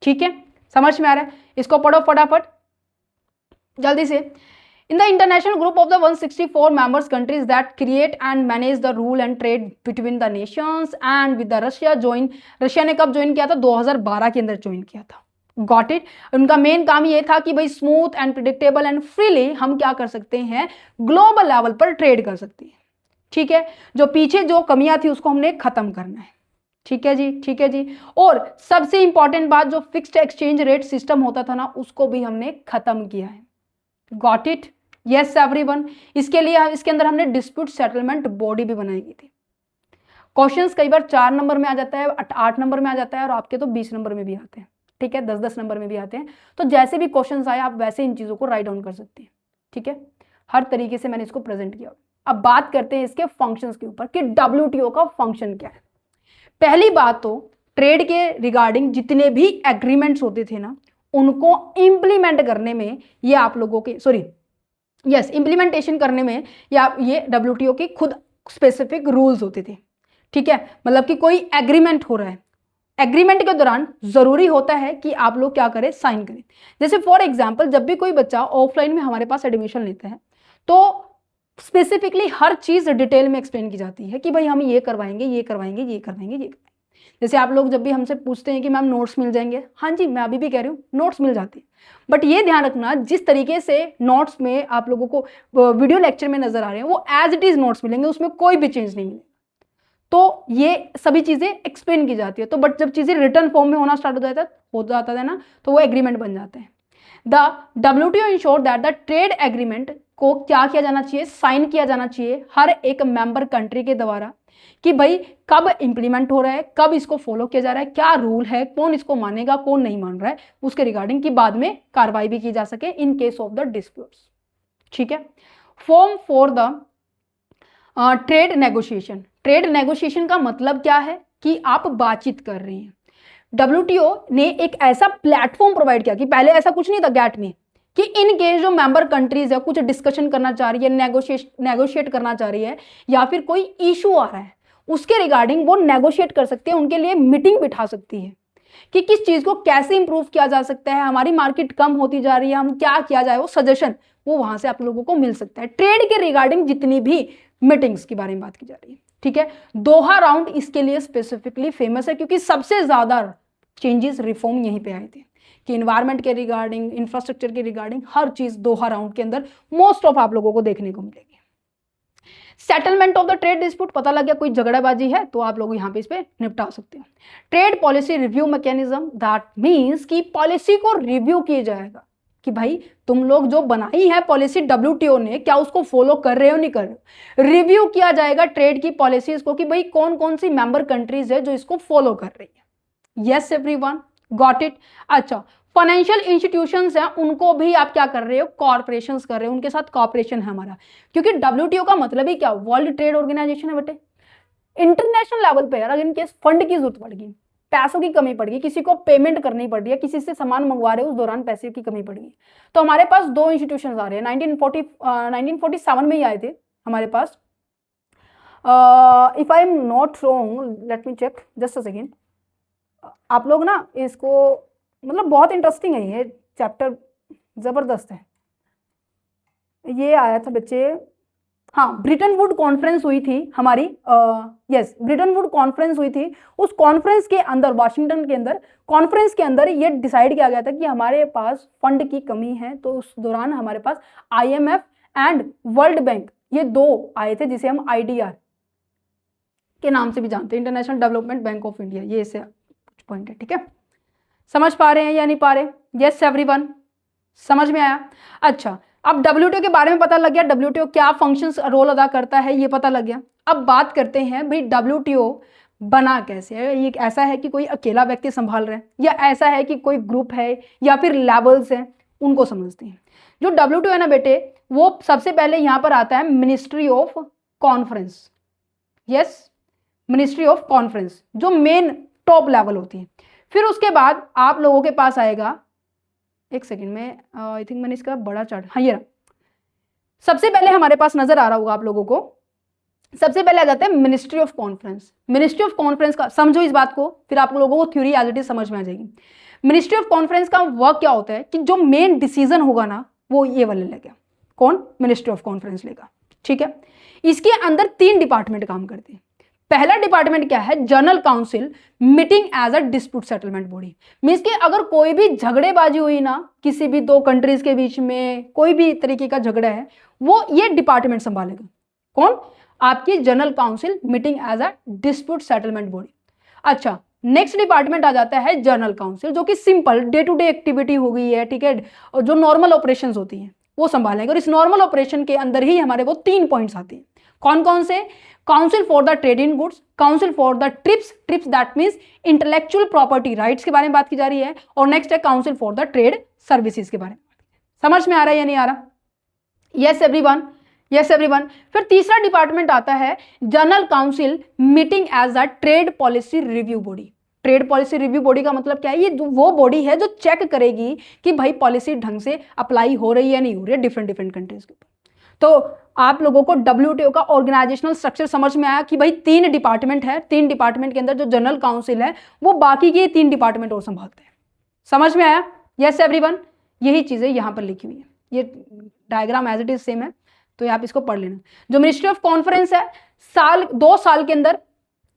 Speaker 1: ठीक है। समझ में आ रहा है? इसको पढ़ो फटाफट जल्दी से। In the international group of the 164 members countries that create and manage the rule and trade between the nations and with the Russia join, Russia ने कब ज्वाइन किया था? 2012 के अंदर ज्वाइन किया था। Got it? उनका मेन काम ये था कि भाई smooth and predictable and freely हम क्या कर सकते हैं, ग्लोबल लेवल पर ट्रेड कर सकते हैं, ठीक है। जो पीछे जो कमियां थी उसको हमने खत्म करना है, ठीक है जी, ठीक है जी। और सबसे इंपॉर्टेंट बात, जो फिक्स्ड एक्सचेंज रेट सिस्टम होता था ना, उसको भी हमने खत्म किया है। Got it? Yes everyone. इसके लिए इसके अंदर हमने डिस्प्यूट सेटलमेंट बॉडी भी बनाई गई थी। क्वेश्चंस कई बार 4 नंबर में आ जाता है, 8 नंबर में आ जाता है और आपके तो 20 नंबर में भी आते हैं, ठीक है, 10-10 नंबर में भी आते हैं। तो जैसे भी क्वेश्चंस आए आप वैसे इन चीजों को राइट डाउन कर सकते हैं, ठीक है। हर तरीके से मैंने इसको प्रेजेंट किया। अब बात करते हैं इसके फंक्शंस के ऊपर कि WTO का फंक्शन क्या है। पहली बात तो ट्रेड के रिगार्डिंग जितने भी एग्रीमेंट्स होते थे ना, उनको इंप्लीमेंट करने में ये आप लोगों के इंप्लीमेंटेशन करने में या ये WTO की खुद स्पेसिफिक रूल्स होते थे, ठीक है। मतलब कि कोई एग्रीमेंट हो रहा है, एग्रीमेंट के दौरान जरूरी होता है कि आप लोग क्या करें, साइन करें। जैसे फॉर एग्जांपल जब भी कोई बच्चा ऑफलाइन में हमारे पास एडमिशन लेता है तो स्पेसिफिकली हर चीज डिटेल में एक्सप्लेन की जाती है कि भाई हम ये करवाएंगे, ये करवाएंगे, ये करवाएंगे, ये करवाएंगे। जैसे आप लोग जब भी हमसे पूछते हैं कि मैम नोट्स मिल जाएंगे, हाँ जी, मैं अभी भी कह रही हूँ नोट्स मिल जाते हैं। बट ये ध्यान रखना, जिस तरीके से नोट्स में आप लोगों को वीडियो लेक्चर में नजर आ रहे हैं वो एज इट इज नोट्स मिलेंगे, उसमें कोई भी चेंज नहीं मिलेगा। तो ये सभी चीजें एक्सप्लेन की जाती है। तो बट जब चीजें रिटर्न फॉर्म में होना स्टार्ट हो जाता है ना, तो वो एग्रीमेंट बन जाते हैं। The WTO ensure that the trade agreement को क्या किया जाना चाहिए, साइन किया जाना चाहिए हर एक मेंबर कंट्री के द्वारा कि भाई कब इंप्लीमेंट हो रहा है, कब इसको फॉलो किया जा रहा है, क्या रूल है, कौन इसको मानेगा, कौन नहीं मान रहा है, उसके रिगार्डिंग की बाद में कार्रवाई भी की जा सके in case of the disputes, ठीक है। Form for the trade negotiation. Trade negotiation का मतलब क्या है कि आप बातचीत कर रहे हैं। WTO ने एक ऐसा प्लेटफॉर्म प्रोवाइड किया कि पहले ऐसा कुछ नहीं था गैट में, कि इन केस जो मेंबर कंट्रीज है कुछ डिस्कशन करना चाह रही है, नेगोशिएट करना चाह रही है, या फिर कोई इशू आ रहा है, उसके रिगार्डिंग वो नेगोशिएट कर सकते हैं, उनके लिए मीटिंग बिठा सकती है कि किस चीज को कैसे इंप्रूव किया जा सकता है, हमारी मार्केट कम होती जा रही है, हम क्या किया जाए, वो सजेशन वो वहां से आप लोगों को मिल सकता है। ट्रेड के रिगार्डिंग जितनी भी मीटिंग्स के बारे में बात की जा रही है, ठीक है। दोहा राउंड इसके लिए स्पेसिफिकली फेमस है क्योंकि सबसे ज्यादा चेंजेस रिफॉर्म यहीं पे आए थे कि इन्वायरमेंट के रिगार्डिंग, इंफ्रास्ट्रक्चर के रिगार्डिंग हर चीज दोहा राउंड के अंदर मोस्ट ऑफ आप लोगों को देखने को मिलेगी। Settlement of the trade dispute, पता लग गया कोई झगड़ाबाजी है तो आप लोग यहाँ पे इस पे निपटा सकते हो। Trade policy review mechanism, that means कि पॉलिसी को रिव्यू किया जाएगा कि भाई तुम लोग जो बनाई है पॉलिसी WTO ने, क्या उसको फॉलो कर रहे हो, नहीं कर रहे हो। रिव्यू किया जाएगा ट्रेड की पॉलिसीज को कि भाई कौन कौन सी मेंबर कंट्रीज है जो इसको फॉलो कर रही है। Yes everyone, got it? अच्छा, फाइनेंशियल इंस्टीट्यूशंस हैं, उनको भी आप क्या कर रहे हो, कॉर्पोरेशंस कर रहे हो, उनके साथ कॉर्पोरेशन है हमारा, क्योंकि WTO का मतलब ही क्या, वर्ल्ड ट्रेड ऑर्गेनाइजेशन है बेटे। इंटरनेशनल लेवल पे अगर इनकेस फंड की जरूरत पड़ गई, पैसों की कमी पड़ गई, किसी को पेमेंट करनी पड़ रही है, किसी से सामान मंगवा रहे हो, उस दौरान पैसे की कमी पड़ गई, तो हमारे पास 2 इंस्टीट्यूशंस आ रहे हैं। 1947 में ही आए थे हमारे पास। If I am not wrong, let me check just a second. आप लोग ना इसको, मतलब बहुत इंटरेस्टिंग है ये चैप्टर, जबरदस्त है। ये आया था बच्चे, हाँ, ब्रिटन वुड कॉन्फ्रेंस हुई थी हमारी, यस, ब्रिटन वुड कॉन्फ्रेंस हुई थी। उस कॉन्फ्रेंस के अंदर, वाशिंगटन के अंदर कॉन्फ्रेंस के अंदर ये डिसाइड किया गया था कि हमारे पास फंड की कमी है, तो उस दौरान हमारे पास IMF एंड वर्ल्ड बैंक, ये 2 आए थे जिसे हम IDR के नाम से भी जानते हैं, international development bank of India, ये इससे कुछ पॉइंट है, ठीक है। समझ पा रहे हैं या नहीं पा रहे? यस एवरीवन, समझ में आया? अच्छा, अब WTO के बारे में पता लग गया, WTO क्या फंक्शंस रोल अदा करता है ये पता लग गया। अब बात करते हैं भाई WTO बना कैसे है। ये ऐसा है कि कोई अकेला व्यक्ति संभाल रहा है, या ऐसा है कि कोई ग्रुप है, या फिर लेवल्स हैं, उनको समझते हैं। जो WTO है ना बेटे, वो सबसे पहले यहाँ पर आता है ministry of conference. Yes, ministry of conference जो मेन टॉप लेवल होती है। फिर उसके बाद आप लोगों के पास आएगा, एक सेकेंड में, आई थिंक मैंने इसका बड़ा चार्ट, हाँ ये रहा। सबसे पहले हमारे पास नजर आ रहा होगा आप लोगों को, सबसे पहले आ जाता है ministry of conference. Ministry of conference का समझो इस बात को, फिर आप लोगों को थ्योरी एज इट इज समझ में आ जाएगी। मिनिस्ट्री ऑफ कॉन्फ्रेंस का वर्क क्या होता है कि जो मेन डिसीजन होगा ना वो ये वाले लेगा। कौन? मिनिस्ट्री ऑफ कॉन्फ्रेंस लेगा, ठीक है। इसके अंदर 3 डिपार्टमेंट काम करते हैं। पहला डिपार्टमेंट क्या है? General council meeting as a dispute settlement body. Means कि अगर कोई भी झगड़ेबाजी हुई ना किसी भी 2 कंट्रीज के बीच में, कोई भी तरीके का झगड़ा है, वो ये डिपार्टमेंट संभालेगा। कौन? आपकी general council meeting as a dispute settlement body. अच्छा, नेक्स्ट डिपार्टमेंट आ जाता है जनरल काउंसिल, जो कि simple day to day activity हो गई है, ठीक है, और जो नॉर्मल ऑपरेशंस होती हैं वो संभालेंगे। और इस नॉर्मल ऑपरेशन के अंदर ही हमारे वो 3 पॉइंट्स आते हैं। कौन कौन से? Council for the trade in goods, council for the trips, trips that means intellectual property rights के बारे में बात की जा रही है, और नेक्स्ट है council for the trade services के बारे में। समझ में आ रहा है या नहीं आ रहा? Yes everyone, yes everyone. फिर तीसरा डिपार्टमेंट आता है general council meeting as a trade policy review body. Trade policy review body का मतलब क्या है? ये वो बॉडी है जो चेक करेगी कि भाई पॉलिसी ढंग से अप्लाई हो रही है नहीं हो रही है डिफरेंट डिफरेंट कंट्रीज के ऊपर। तो आप लोगों को WTO का ऑर्गेनाइजेशनल स्ट्रक्चर समझ में आया कि भाई 3 डिपार्टमेंट है, 3 डिपार्टमेंट के अंदर जो जनरल काउंसिल है वो बाकी के 3 डिपार्टमेंट और संभालते हैं। समझ में आया? यस एवरीवन, यही चीजें यहाँ पर लिखी हुई है, ये diagram as it is same है, तो आप इसको पढ़ लेना। जो मिनिस्ट्री ऑफ कॉन्फ्रेंस है 2 साल के अंदर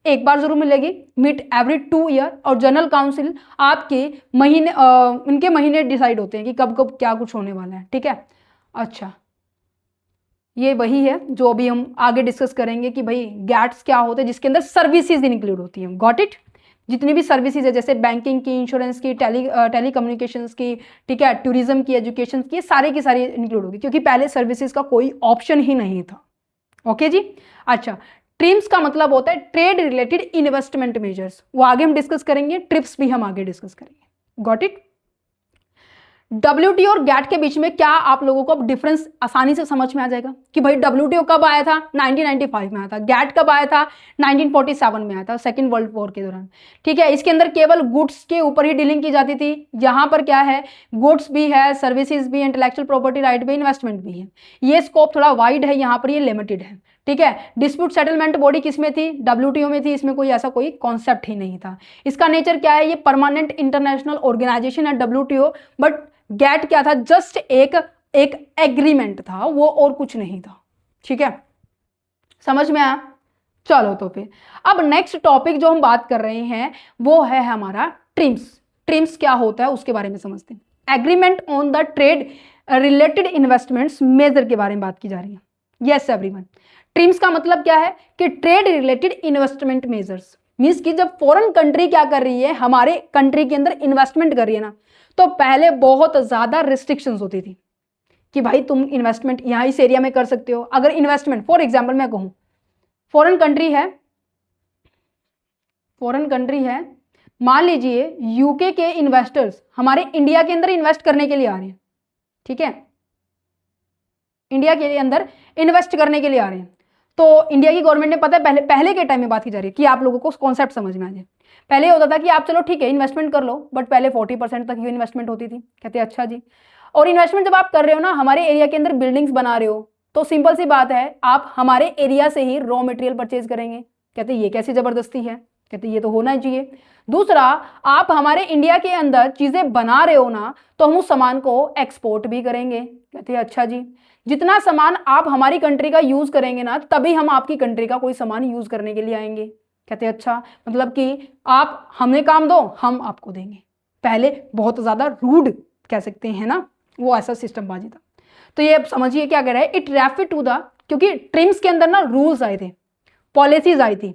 Speaker 1: एक बार जरूर मिलेगी, मीट एवरी 2 ईयर। और जनरल काउंसिल आपके महीने उनके महीने डिसाइड होते हैं कि कब कब क्या कुछ होने वाला है, ठीक है। अच्छा, ये वही है जो अभी हम आगे डिस्कस करेंगे कि भाई गैट्स क्या होते हैं, जिसके अंदर सर्विसेज इंक्लूड होती हैं। Got it? जितनी भी सर्विसेज है जैसे बैंकिंग की, इंश्योरेंस की, टेली कम्युनिकेशंस की, ठीक है, टूरिज्म की, एजुकेशन की, सारी की सारी इंक्लूड होगी, क्योंकि पहले सर्विसेज का कोई ऑप्शन ही नहीं था। ओके जी। अच्छा, ट्रिम्स का मतलब होता है ट्रेड रिलेटेड इन्वेस्टमेंट मेजर्स, वो आगे हम डिस्कस करेंगे, ट्रिप्स भी हम आगे डिस्कस करेंगे। Got it? WTO और गैट के बीच में क्या आप लोगों को अब डिफरेंस आसानी से समझ में आ जाएगा कि भाई WTO कब आया था? 1995 में आया था। गैट कब आया था? 1947 में आया था, सेकेंड वर्ल्ड वॉर के दौरान, ठीक है। इसके अंदर केवल गुड्स के ऊपर ही डीलिंग की जाती थी। यहाँ पर क्या है? गुड्स भी है, सर्विसेज भी, इंटेलेक्चुअल प्रॉपर्टी राइट भी, इन्वेस्टमेंट भी है। ये स्कोप थोड़ा वाइड है, यहाँ पर ये लिमिटेड है, ठीक है। डिस्प्यूट सेटलमेंट बॉडी किसमें थी? WTO में थी। इसमें कोई ऐसा कोई कॉन्सेप्ट ही नहीं था। इसका नेचर क्या है? ये परमानेंट इंटरनेशनल ऑर्गेनाइजेशन है WTO, बट गैट क्या था? जस्ट एक एग्रीमेंट था, वो और कुछ नहीं था, ठीक है। समझ में आया? चलो तो फिर अब नेक्स्ट टॉपिक जो हम बात कर रहे हैं वो है हमारा ट्रिम्स। ट्रिम्स क्या होता है उसके बारे में समझते हैं। Agreement on the trade related investments measure के बारे में बात की जा रही है। यस एवरीवन, ट्रिम्स का मतलब क्या है कि trade related investment measures. Means कि जब फॉरेन कंट्री क्या कर रही है, हमारे कंट्री के अंदर इन्वेस्टमेंट कर रही है ना, तो पहले बहुत ज्यादा रिस्ट्रिक्शंस होती थी कि भाई तुम इन्वेस्टमेंट यहाँ इस एरिया में कर सकते हो। अगर इन्वेस्टमेंट फॉर एग्जांपल मैं कहूँ, फॉरेन कंट्री है, मान लीजिए UK के इन्वेस्टर्स हमारे इंडिया के अंदर इन्वेस्ट करने के लिए आ रहे हैं, ठीक है, इंडिया के अंदर इन्वेस्ट करने के लिए आ रहे हैं। तो इंडिया की गवर्नमेंट ने, पता है पहले के टाइम में बात की जा रही है कि आप लोगों को कॉन्सेप्ट समझ में आ जाए। पहले होता था कि आप चलो ठीक है इन्वेस्टमेंट कर लो, बट पहले 40% तक ही इन्वेस्टमेंट होती थी। कहते हैं अच्छा जी, और इन्वेस्टमेंट जब आप कर रहे हो ना, हमारे एरिया के अंदर बिल्डिंग्स बना रहे हो, तो सिंपल सी बात है आप हमारे एरिया से ही रॉ मटेरियल परचेज करेंगे। कहते ये कैसी जबरदस्ती है? कहते ये तो होना ही चाहिए। दूसरा, आप हमारे इंडिया के अंदर चीजें बना रहे हो ना, तो हम उस सामान को एक्सपोर्ट भी करेंगे। कहते हैं अच्छा जी, जितना सामान आप हमारी कंट्री का यूज करेंगे ना, तभी हम आपकी कंट्री का कोई सामान यूज करने के लिए आएंगे। कहते अच्छा, मतलब कि आप हमें काम दो, हम आपको देंगे। पहले बहुत ज्यादा रूड कह सकते हैं ना, वो ऐसा सिस्टम बाजी था। तो ये अब समझिए क्या कह रहा है, इट रेफर टू द, क्योंकि ट्रिम्स के अंदर ना रूल्स आए थे, पॉलिसीज आई थी,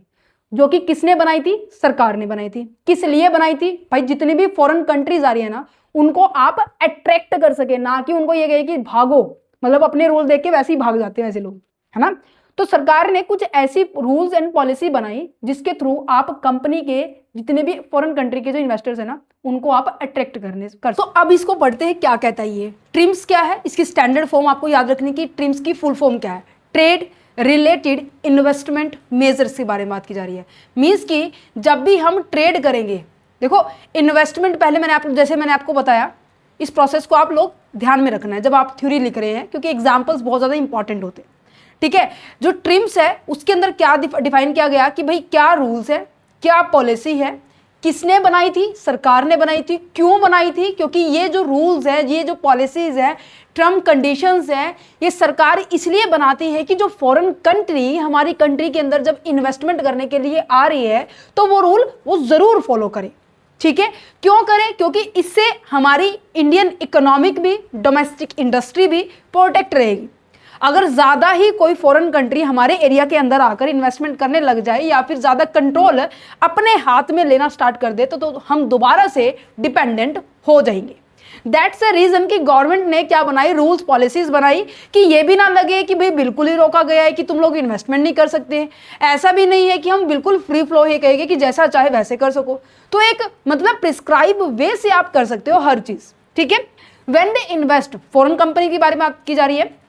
Speaker 1: जो कि किसने बनाई थी? सरकार ने बनाई थी। किस लिए बनाई थी? भाई जितनी भी फॉरेन कंट्रीज आ रही है ना, उनको आप अट्रैक्ट कर सके, ना कि उनको ये कहे कि भागो, मतलब अपने रूल देख के वैसे ही भाग जाते हैं वैसे लोग, है ना। तो सरकार ने कुछ ऐसी रूल्स एंड पॉलिसी बनाई जिसके थ्रू आप कंपनी के जितने भी फॉरेन कंट्री के जो इन्वेस्टर्स है ना, उनको आप अट्रैक्ट कर। तो अब इसको पढ़ते हैं, क्या कहता है ये ट्रिम्स क्या है, इसकी स्टैंडर्ड फॉर्म आपको याद रखनी की ट्रिम्स की फुल फॉर्म क्या है। ट्रेड रिलेटेड इन्वेस्टमेंट मेजर्स के बारे में बात की जा रही है। मीन्स कि जब भी हम ट्रेड करेंगे, देखो इन्वेस्टमेंट पहले मैंने आपको बताया, इस प्रोसेस को आप लोग ध्यान में रखना है जब आप थ्योरी लिख रहे हैं, क्योंकि एग्जाम्पल्स बहुत ज़्यादा इंपॉर्टेंट होते हैं, ठीक है। जो ट्रिम्स है उसके अंदर क्या डिफाइन किया गया कि भाई क्या रूल्स है, क्या पॉलिसी है, किसने बनाई थी? सरकार ने बनाई थी। क्यों बनाई थी? क्योंकि ये जो रूल्स है, ये जो पॉलिसीज है, टर्म कंडीशंस हैं, ये सरकार इसलिए बनाती है कि जो फॉरेन कंट्री हमारी कंट्री के अंदर जब इन्वेस्टमेंट करने के लिए आ रही है तो वो रूल वो जरूर फॉलो करे, ठीक है। क्यों करें? क्योंकि इससे हमारी इंडियन इकोनॉमिक भी, डोमेस्टिक इंडस्ट्री भी प्रोटेक्ट रहेगी। अगर ज़्यादा ही कोई फॉरेन कंट्री हमारे एरिया के अंदर आकर इन्वेस्टमेंट करने लग जाए या फिर ज़्यादा कंट्रोल अपने हाथ में लेना स्टार्ट कर दे तो हम दोबारा से डिपेंडेंट हो जाएंगे। दैट्स अ रीज़न कि गवर्नमेंट ने क्या बनाई, रूल्स पॉलिसीज बनाई कि ये भी ना लगे कि भाई बिल्कुल ही रोका गया है कि तुम लोग इन्वेस्टमेंट नहीं कर सकते। ऐसा भी नहीं है कि हम बिल्कुल फ्री फ्लो ही कहेंगे कि जैसा चाहे वैसे कर सको। तो एक मतलब प्रिस्क्राइब वे से आप कर सकते हो हर चीज़, ठीक है। When they invest, foreign company के बारे में बात की जा रही है,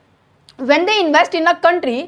Speaker 1: when they invest in a country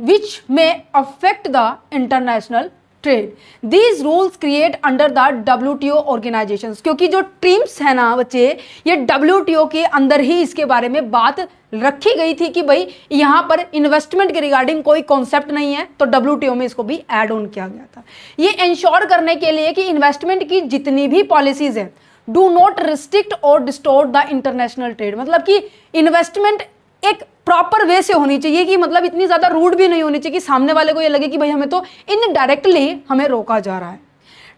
Speaker 1: which may affect the international trade, these rules create under the WTO organizations। क्योंकि जो ट्रिम्स है ना बच्चे, ये WTO के अंदर ही इसके बारे में बात रखी गई थी कि भाई यहाँ पर इन्वेस्टमेंट के रिगार्डिंग कोई कॉन्सेप्ट नहीं है, तो WTO में इसको भी ऐड ऑन किया गया था। ये इंश्योर करने के लिए कि इन्वेस्टमेंट की जितनी भी पॉलिसीज है डू नॉट रिस्ट्रिक्ट और डिस्टोर्ट द इंटरनेशनल ट्रेड, मतलब कि इन्वेस्टमेंट एक प्रॉपर वे से होनी चाहिए कि मतलब इतनी ज्यादा रूड भी नहीं होनी चाहिए कि सामने वाले को ये लगे कि भाई हमें तो इनडायरेक्टली हमें रोका जा रहा है।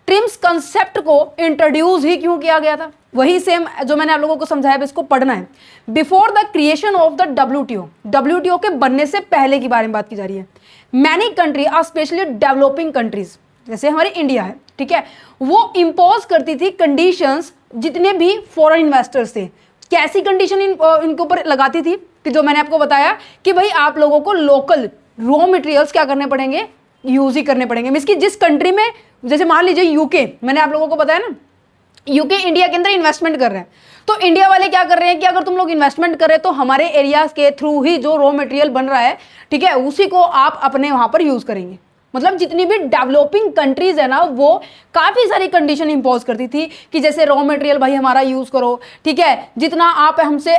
Speaker 1: ट्रिम्स कंसेप्ट को इंट्रोड्यूस ही क्यों किया गया था? वही सेम जो मैंने आप लोगों को समझाया, इसको पढ़ना है। Before the creation of the WTO के बनने से पहले की बारे में बात की जा रही है। Many country are specially developing countries, जैसे हमारी इंडिया है, ठीक है, वो इम्पोज करती थी कंडीशंस जितने भी फॉरेन इन्वेस्टर्स थे। कैसी कंडीशन इनके ऊपर लगाती थी कि जो मैंने आपको बताया कि भाई आप लोगों को लोकल रॉ मटेरियल्स क्या करने पड़ेंगे, यूज ही करने पड़ेंगे। मींस कि जिस कंट्री में, जैसे मान लीजिए यूके, मैंने आप लोगों को बताया ना यूके इंडिया के अंदर इन्वेस्टमेंट कर रहे हैं, तो इंडिया वाले क्या कर रहे हैं कि अगर तुम लोग इन्वेस्टमेंट कर रहे हैं तो हमारे एरिया के थ्रू ही जो रॉ मटेरियल बन रहा है, ठीक है, उसी को आप अपने वहां पर यूज करेंगे। मतलब जितनी भी डेवलपिंग कंट्रीज है ना, वो काफ़ी सारी कंडीशन इंपोज करती थी कि जैसे रॉ मटेरियल भाई हमारा यूज़ करो, ठीक है, जितना आप हमसे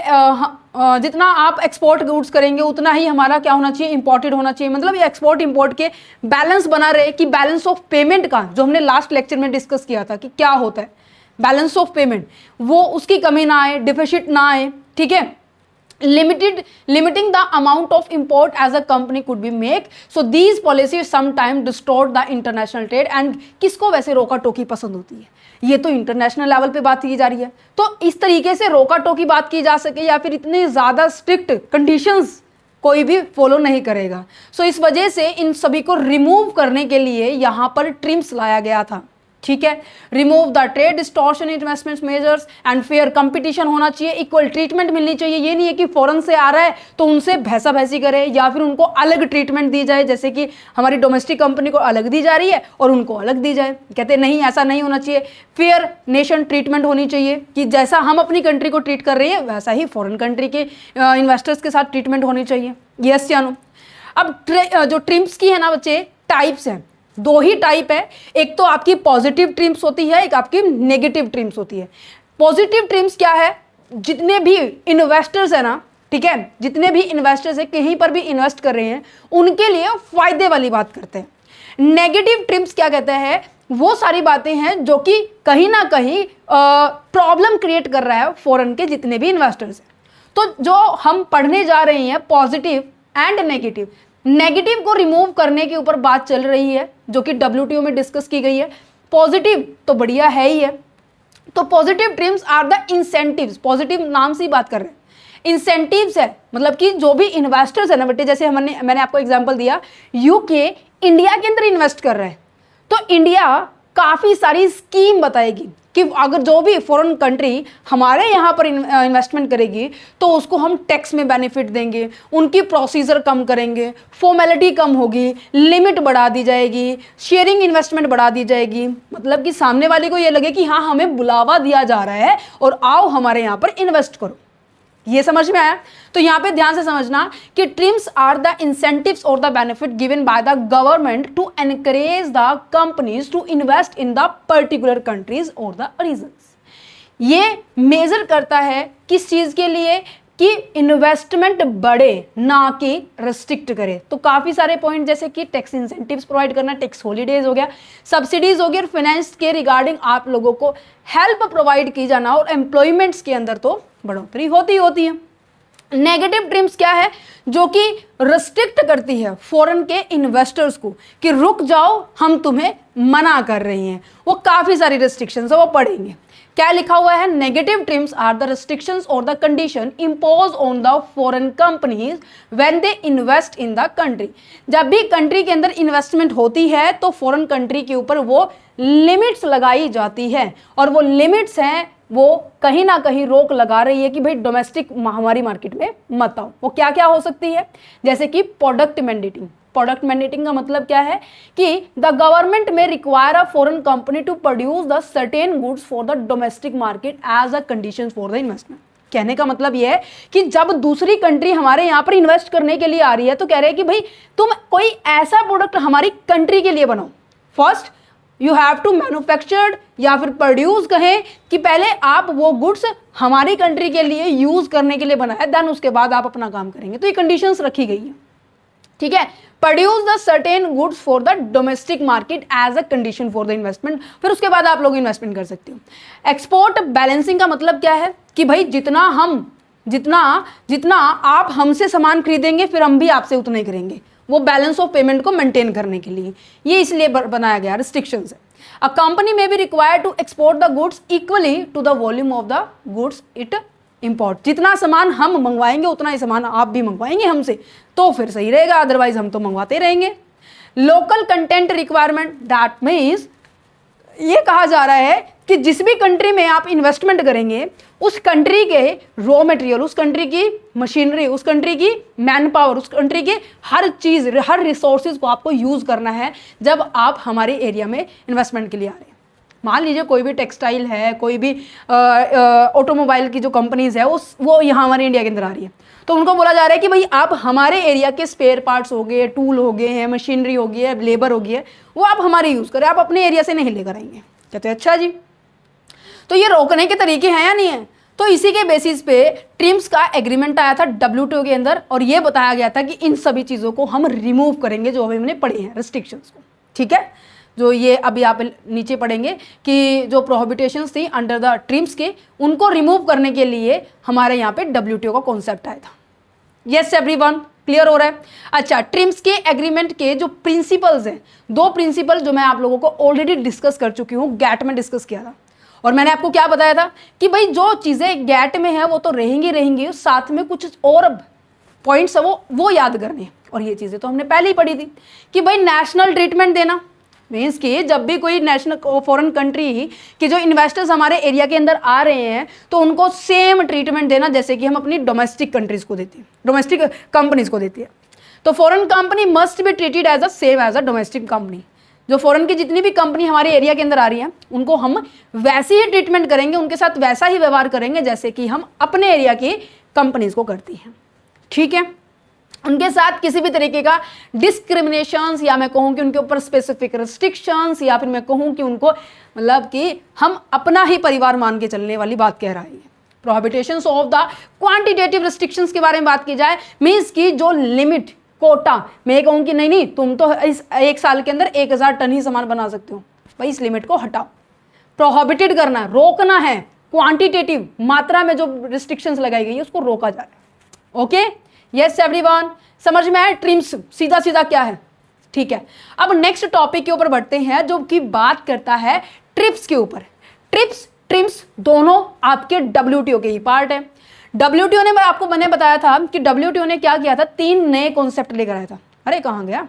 Speaker 1: जितना आप एक्सपोर्ट गुड्स करेंगे उतना ही हमारा क्या होना चाहिए, इंपोर्टेड होना चाहिए। मतलब ये एक्सपोर्ट इंपोर्ट के बैलेंस बना रहे कि बैलेंस ऑफ पेमेंट का, जो हमने लास्ट लेक्चर में डिस्कस किया था कि क्या होता है बैलेंस ऑफ पेमेंट, वो उसकी कमी ना आए, डिफिसिट ना आए, ठीक है। limiting the amount of import as a company could be make, so these policies sometimes distort the international trade। and किसको वैसे रोका टोकी पसंद होती है? ये तो इंटरनेशनल लेवल पे बात की जा रही है, तो इस तरीके से रोका टोकी बात की जा सके या फिर इतने ज़्यादा स्ट्रिक्ट कंडीशंस कोई भी फॉलो नहीं करेगा। सो इस वजह से इन सभी को रिमूव करने के लिए यहाँ पर ट्रिम्स लाया गया था, ठीक है। Remove the trade distortion investment measures and fair competition होना चाहिए, इक्वल ट्रीटमेंट मिलनी चाहिए। ये नहीं है कि फॉरेन से आ रहा है तो उनसे भैंसा भैंसी करे या फिर उनको अलग ट्रीटमेंट दी जाए, जैसे कि हमारी डोमेस्टिक कंपनी को अलग दी जा रही है और उनको अलग दी जाए। कहते नहीं, ऐसा नहीं होना चाहिए। फेयर नेशन ट्रीटमेंट होनी चाहिए कि जैसा हम अपनी कंट्री को ट्रीट कर रहे हैं वैसा ही फॉरेन कंट्री के इन्वेस्टर्स के साथ ट्रीटमेंट होनी चाहिए। यस या नो? अब जो ट्रिम्स की है ना बच्चे, टाइप्स हैं, दो ही टाइप है। एक तो आपकी पॉजिटिव ट्रिम्स होती है, एक आपकी नेगेटिव ट्रिम्स होती है। पॉजिटिव ट्रिम्स क्या है? जितने भी इन्वेस्टर्स है ना, ठीक है, जितने भी इन्वेस्टर्स है कहीं पर भी इन्वेस्ट कर रहे हैं उनके लिए फायदे वाली बात करते हैं। नेगेटिव ट्रिम्स क्या कहते हैं? वो सारी बातें हैं जो कि कहीं ना कहीं प्रॉब्लम क्रिएट कर रहा है फॉरेन के जितने भी इन्वेस्टर्स हैं। तो जो हम पढ़ने जा रहे हैं पॉजिटिव एंड नेगेटिव, नेगेटिव को रिमूव करने के ऊपर बात चल रही है जो कि WTO में डिस्कस की गई है। पॉजिटिव तो बढ़िया है ही है। तो positive TRIMs are the incentives, positive नाम से ही बात कर रहे हैं। इंसेंटिव्स है मतलब कि जो भी इन्वेस्टर्स है ना बेटे, जैसे मैंने आपको एग्जांपल दिया, यूके इंडिया के अंदर इन्वेस्ट कर रहा है, तो इंडिया काफ़ी सारी स्कीम बताएगी कि अगर जो भी फॉरेन कंट्री हमारे यहाँ पर इन्वेस्टमेंट करेगी तो उसको हम टैक्स में बेनिफिट देंगे, उनकी प्रोसीजर कम करेंगे, फॉर्मेलिटी कम होगी, लिमिट बढ़ा दी जाएगी, शेयरिंग इन्वेस्टमेंट बढ़ा दी जाएगी। मतलब कि सामने वाले को ये लगे कि हाँ हमें बुलावा दिया जा रहा है और आओ हमारे यहाँ पर इन्वेस्ट करो। ये समझ में आया? तो यहाँ पे ध्यान से समझना कि ट्रिम्स आर द इंसेंटिव्स और the benefit given by the government to encourage the companies to invest in the particular countries और द रीजन्स। ये मेजर करता है किस चीज के लिए कि इन्वेस्टमेंट बढ़े, ना कि रेस्ट्रिक्ट करे। तो काफी सारे पॉइंट जैसे कि टैक्स इंसेंटिव्स प्रोवाइड करना, टैक्स हॉलीडेज हो गया, सब्सिडीज हो गया, और फाइनेंस के रिगार्डिंग आप लोगों को हेल्प प्रोवाइड की जाना, और एम्प्लॉयमेंट्स के अंदर तो बढ़ोतरी होती है। नेगेटिव ट्रिम्स क्या है? जो कि रेस्ट्रिक्ट करती है फॉरेन के इन्वेस्टर्स को कि रुक जाओ, हम तुम्हें मना कर रही हैं। वो काफी सारी रेस्ट्रिक्शंस है, वो पढ़ेंगे। क्या लिखा हुआ है? Negative TRIMS are the restrictions और the condition impose on the foreign companies when they invest in the country. जब भी कंट्री के अंदर इन्वेस्टमेंट होती है तो फॉरेन कंट्री के ऊपर वो लिमिट्स लगाई जाती है, और वो लिमिट्स हैं वो कहीं ना कहीं रोक लगा रही है कि भाई डोमेस्टिक हमारी मार्केट में मत आओ। वो क्या क्या हो सकती है? जैसे कि प्रोडक्ट मैंडेटिंग। प्रोडक्ट मैंडेटिंग का मतलब क्या है कि the government may require a foreign company to produce the certain goods for the domestic market as a condition for the investment. कहने का मतलब यह है कि जब दूसरी कंट्री हमारे यहाँ पर इन्वेस्ट करने के लिए आ रही है तो कह रहे हैं कि भाई तुम कोई ऐसा प्रोडक्ट हमारी कंट्री के लिए बनाओ। First you have to manufactured या फिर प्रोड्यूस, कहें कि पहले आप वो गुड्स हमारी कंट्री के लिए यूज करने के लिए बनाए, देन उसके बाद आप अपना काम करेंगे। तो ये कंडीशंस रखी गई है, ठीक है। Produce the certain goods for the domestic market as a condition for the investment, फिर उसके बाद आप लोग इन्वेस्टमेंट कर सकते हो। एक्सपोर्ट बैलेंसिंग का मतलब क्या है कि भाई जितना आप हमसे सामान खरीदेंगे फिर हम भी आपसे उतना ही करेंगे, वो बैलेंस ऑफ पेमेंट को मेंटेन करने के लिए ये इसलिए बनाया गया रिस्ट्रिक्शंस है। A company may be required to export the goods equally to the volume of the goods it import. जितना सामान हम मंगवाएंगे उतना ही सामान आप भी मंगवाएंगे हमसे, तो फिर सही रहेगा, अदरवाइज हम तो मंगवाते रहेंगे। Local content requirement, that means ये कहा जा रहा है कि जिस भी कंट्री में आप इन्वेस्टमेंट करेंगे उस कंट्री के रॉ मटेरियल, उस कंट्री की मशीनरी, उस कंट्री की मैन पावर, उस कंट्री की हर चीज़, हर रिसोर्सेज को आपको यूज़ करना है जब आप हमारे एरिया में इन्वेस्टमेंट के लिए आ रहे हैं। मान लीजिए कोई भी टेक्सटाइल है, कोई भी ऑटोमोबाइल की जो कंपनीज है वो यहाँ हमारे इंडिया के अंदर आ रही है, तो उनको बोला जा रहा है कि भाई आप हमारे एरिया के स्पेयर पार्ट्स हो गए, टूल हो गए हैं, मशीनरी हो गई है, लेबर हो गई है, वो आप हमारे यूज़ करें, आप अपने एरिया से नहीं लेकर आएंगे। कहते हैं अच्छा जी, तो ये रोकने के तरीके हैं या नहीं है? तो इसी के बेसिस पे ट्रिम्स का एग्रीमेंट आया था WTO के अंदर, और ये बताया गया था कि इन सभी चीज़ों को हम रिमूव करेंगे जो अभी हमने पढ़े हैं रिस्ट्रिक्शंस को, ठीक है। जो ये अभी आप नीचे पढ़ेंगे कि जो प्रोहिबिटेशंस थी अंडर द ट्रिम्स के, उनको रिमूव करने के लिए हमारे यहाँ पे WTO का कॉन्सेप्ट आया था। यस एवरीवन, क्लियर हो रहा है? अच्छा, ट्रिम्स के एग्रीमेंट के जो प्रिंसिपल्स हैं, दो प्रिंसिपल जो मैं आप लोगों को ऑलरेडी डिस्कस कर चुकी हूँ, गैट में डिस्कस किया था, और मैंने आपको क्या बताया था कि भाई जो चीज़ें गैट में है वो तो रहेंगी, साथ में कुछ और पॉइंट्स है वो याद करने, और ये चीज़ें तो हमने पहले ही पढ़ी थी कि भाई नेशनल ट्रीटमेंट देना मीन्स कि जब भी कोई नेशनल फॉरेन कंट्री के जो इन्वेस्टर्स हमारे एरिया के अंदर आ रहे हैं तो उनको सेम ट्रीटमेंट देना जैसे कि हम अपनी डोमेस्टिक कंट्रीज को देते हैं, डोमेस्टिक कंपनीज को देती है। तो foreign company must be treated as a same as a domestic company. जो फॉरेन की जितनी भी कंपनी हमारे एरिया के अंदर आ रही है उनको हम वैसे ही ट्रीटमेंट करेंगे, उनके साथ वैसा ही व्यवहार करेंगे जैसे कि हम अपने एरिया की कंपनीज को करती हैं, ठीक है। उनके साथ किसी भी तरीके का डिस्क्रिमिनेशंस, या मैं कहूँ कि उनके ऊपर स्पेसिफिक रिस्ट्रिक्शंस, या फिर मैं कहूँ कि उनको मतलब कि हम अपना ही परिवार मान के चलने वाली बात कह रहा है। प्रोहिबिटेशंस ऑफ द क्वांटिटेटिव रिस्ट्रिक्शंस के बारे में बात की जाए, मीन्स की जो लिमिट कोटा, मैं कहूँ कि नहीं तुम तो इस एक साल के अंदर 1000 टन ही सामान बना सकते हो, भाई इस लिमिट को हटाओ। प्रोहिबिटेड करना, रोकना है, क्वांटिटेटिव मात्रा में जो रिस्ट्रिक्शंस लगाई गई है उसको रोका जा रहा है। ओके, यस एवरीवन, समझ में आया ट्रिम्स सीधा सीधा क्या है, ठीक है। अब नेक्स्ट टॉपिक के ऊपर बढ़ते हैं जो कि बात करता है ट्रिप्स के ऊपर। ट्रिम्स दोनों आपके WTO के ही पार्ट है। WTO ने, आपको मैंने बताया था कि WTO ने क्या किया था, 3 नए कॉन्सेप्ट लेकर आया था। अरे कहाँ गया,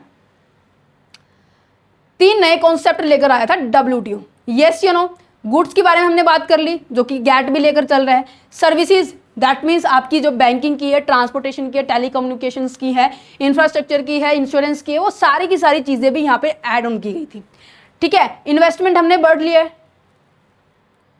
Speaker 1: 3 नए कॉन्सेप्ट लेकर आया था WTO। Yes you know, goods के बारे में हमने बात कर ली जो कि गैट भी लेकर चल रहा है। सर्विसेज दैट मीन्स आपकी जो बैंकिंग की है, ट्रांसपोर्टेशन की है, टेलीकम्युनिकेशंस की है, इंफ्रास्ट्रक्चर की है, इंश्योरेंस की है, वो सारी की सारी चीज़ें भी यहाँ पे ऐड ऑन की गई थी। ठीक है, इन्वेस्टमेंट हमने पढ़ लिया है,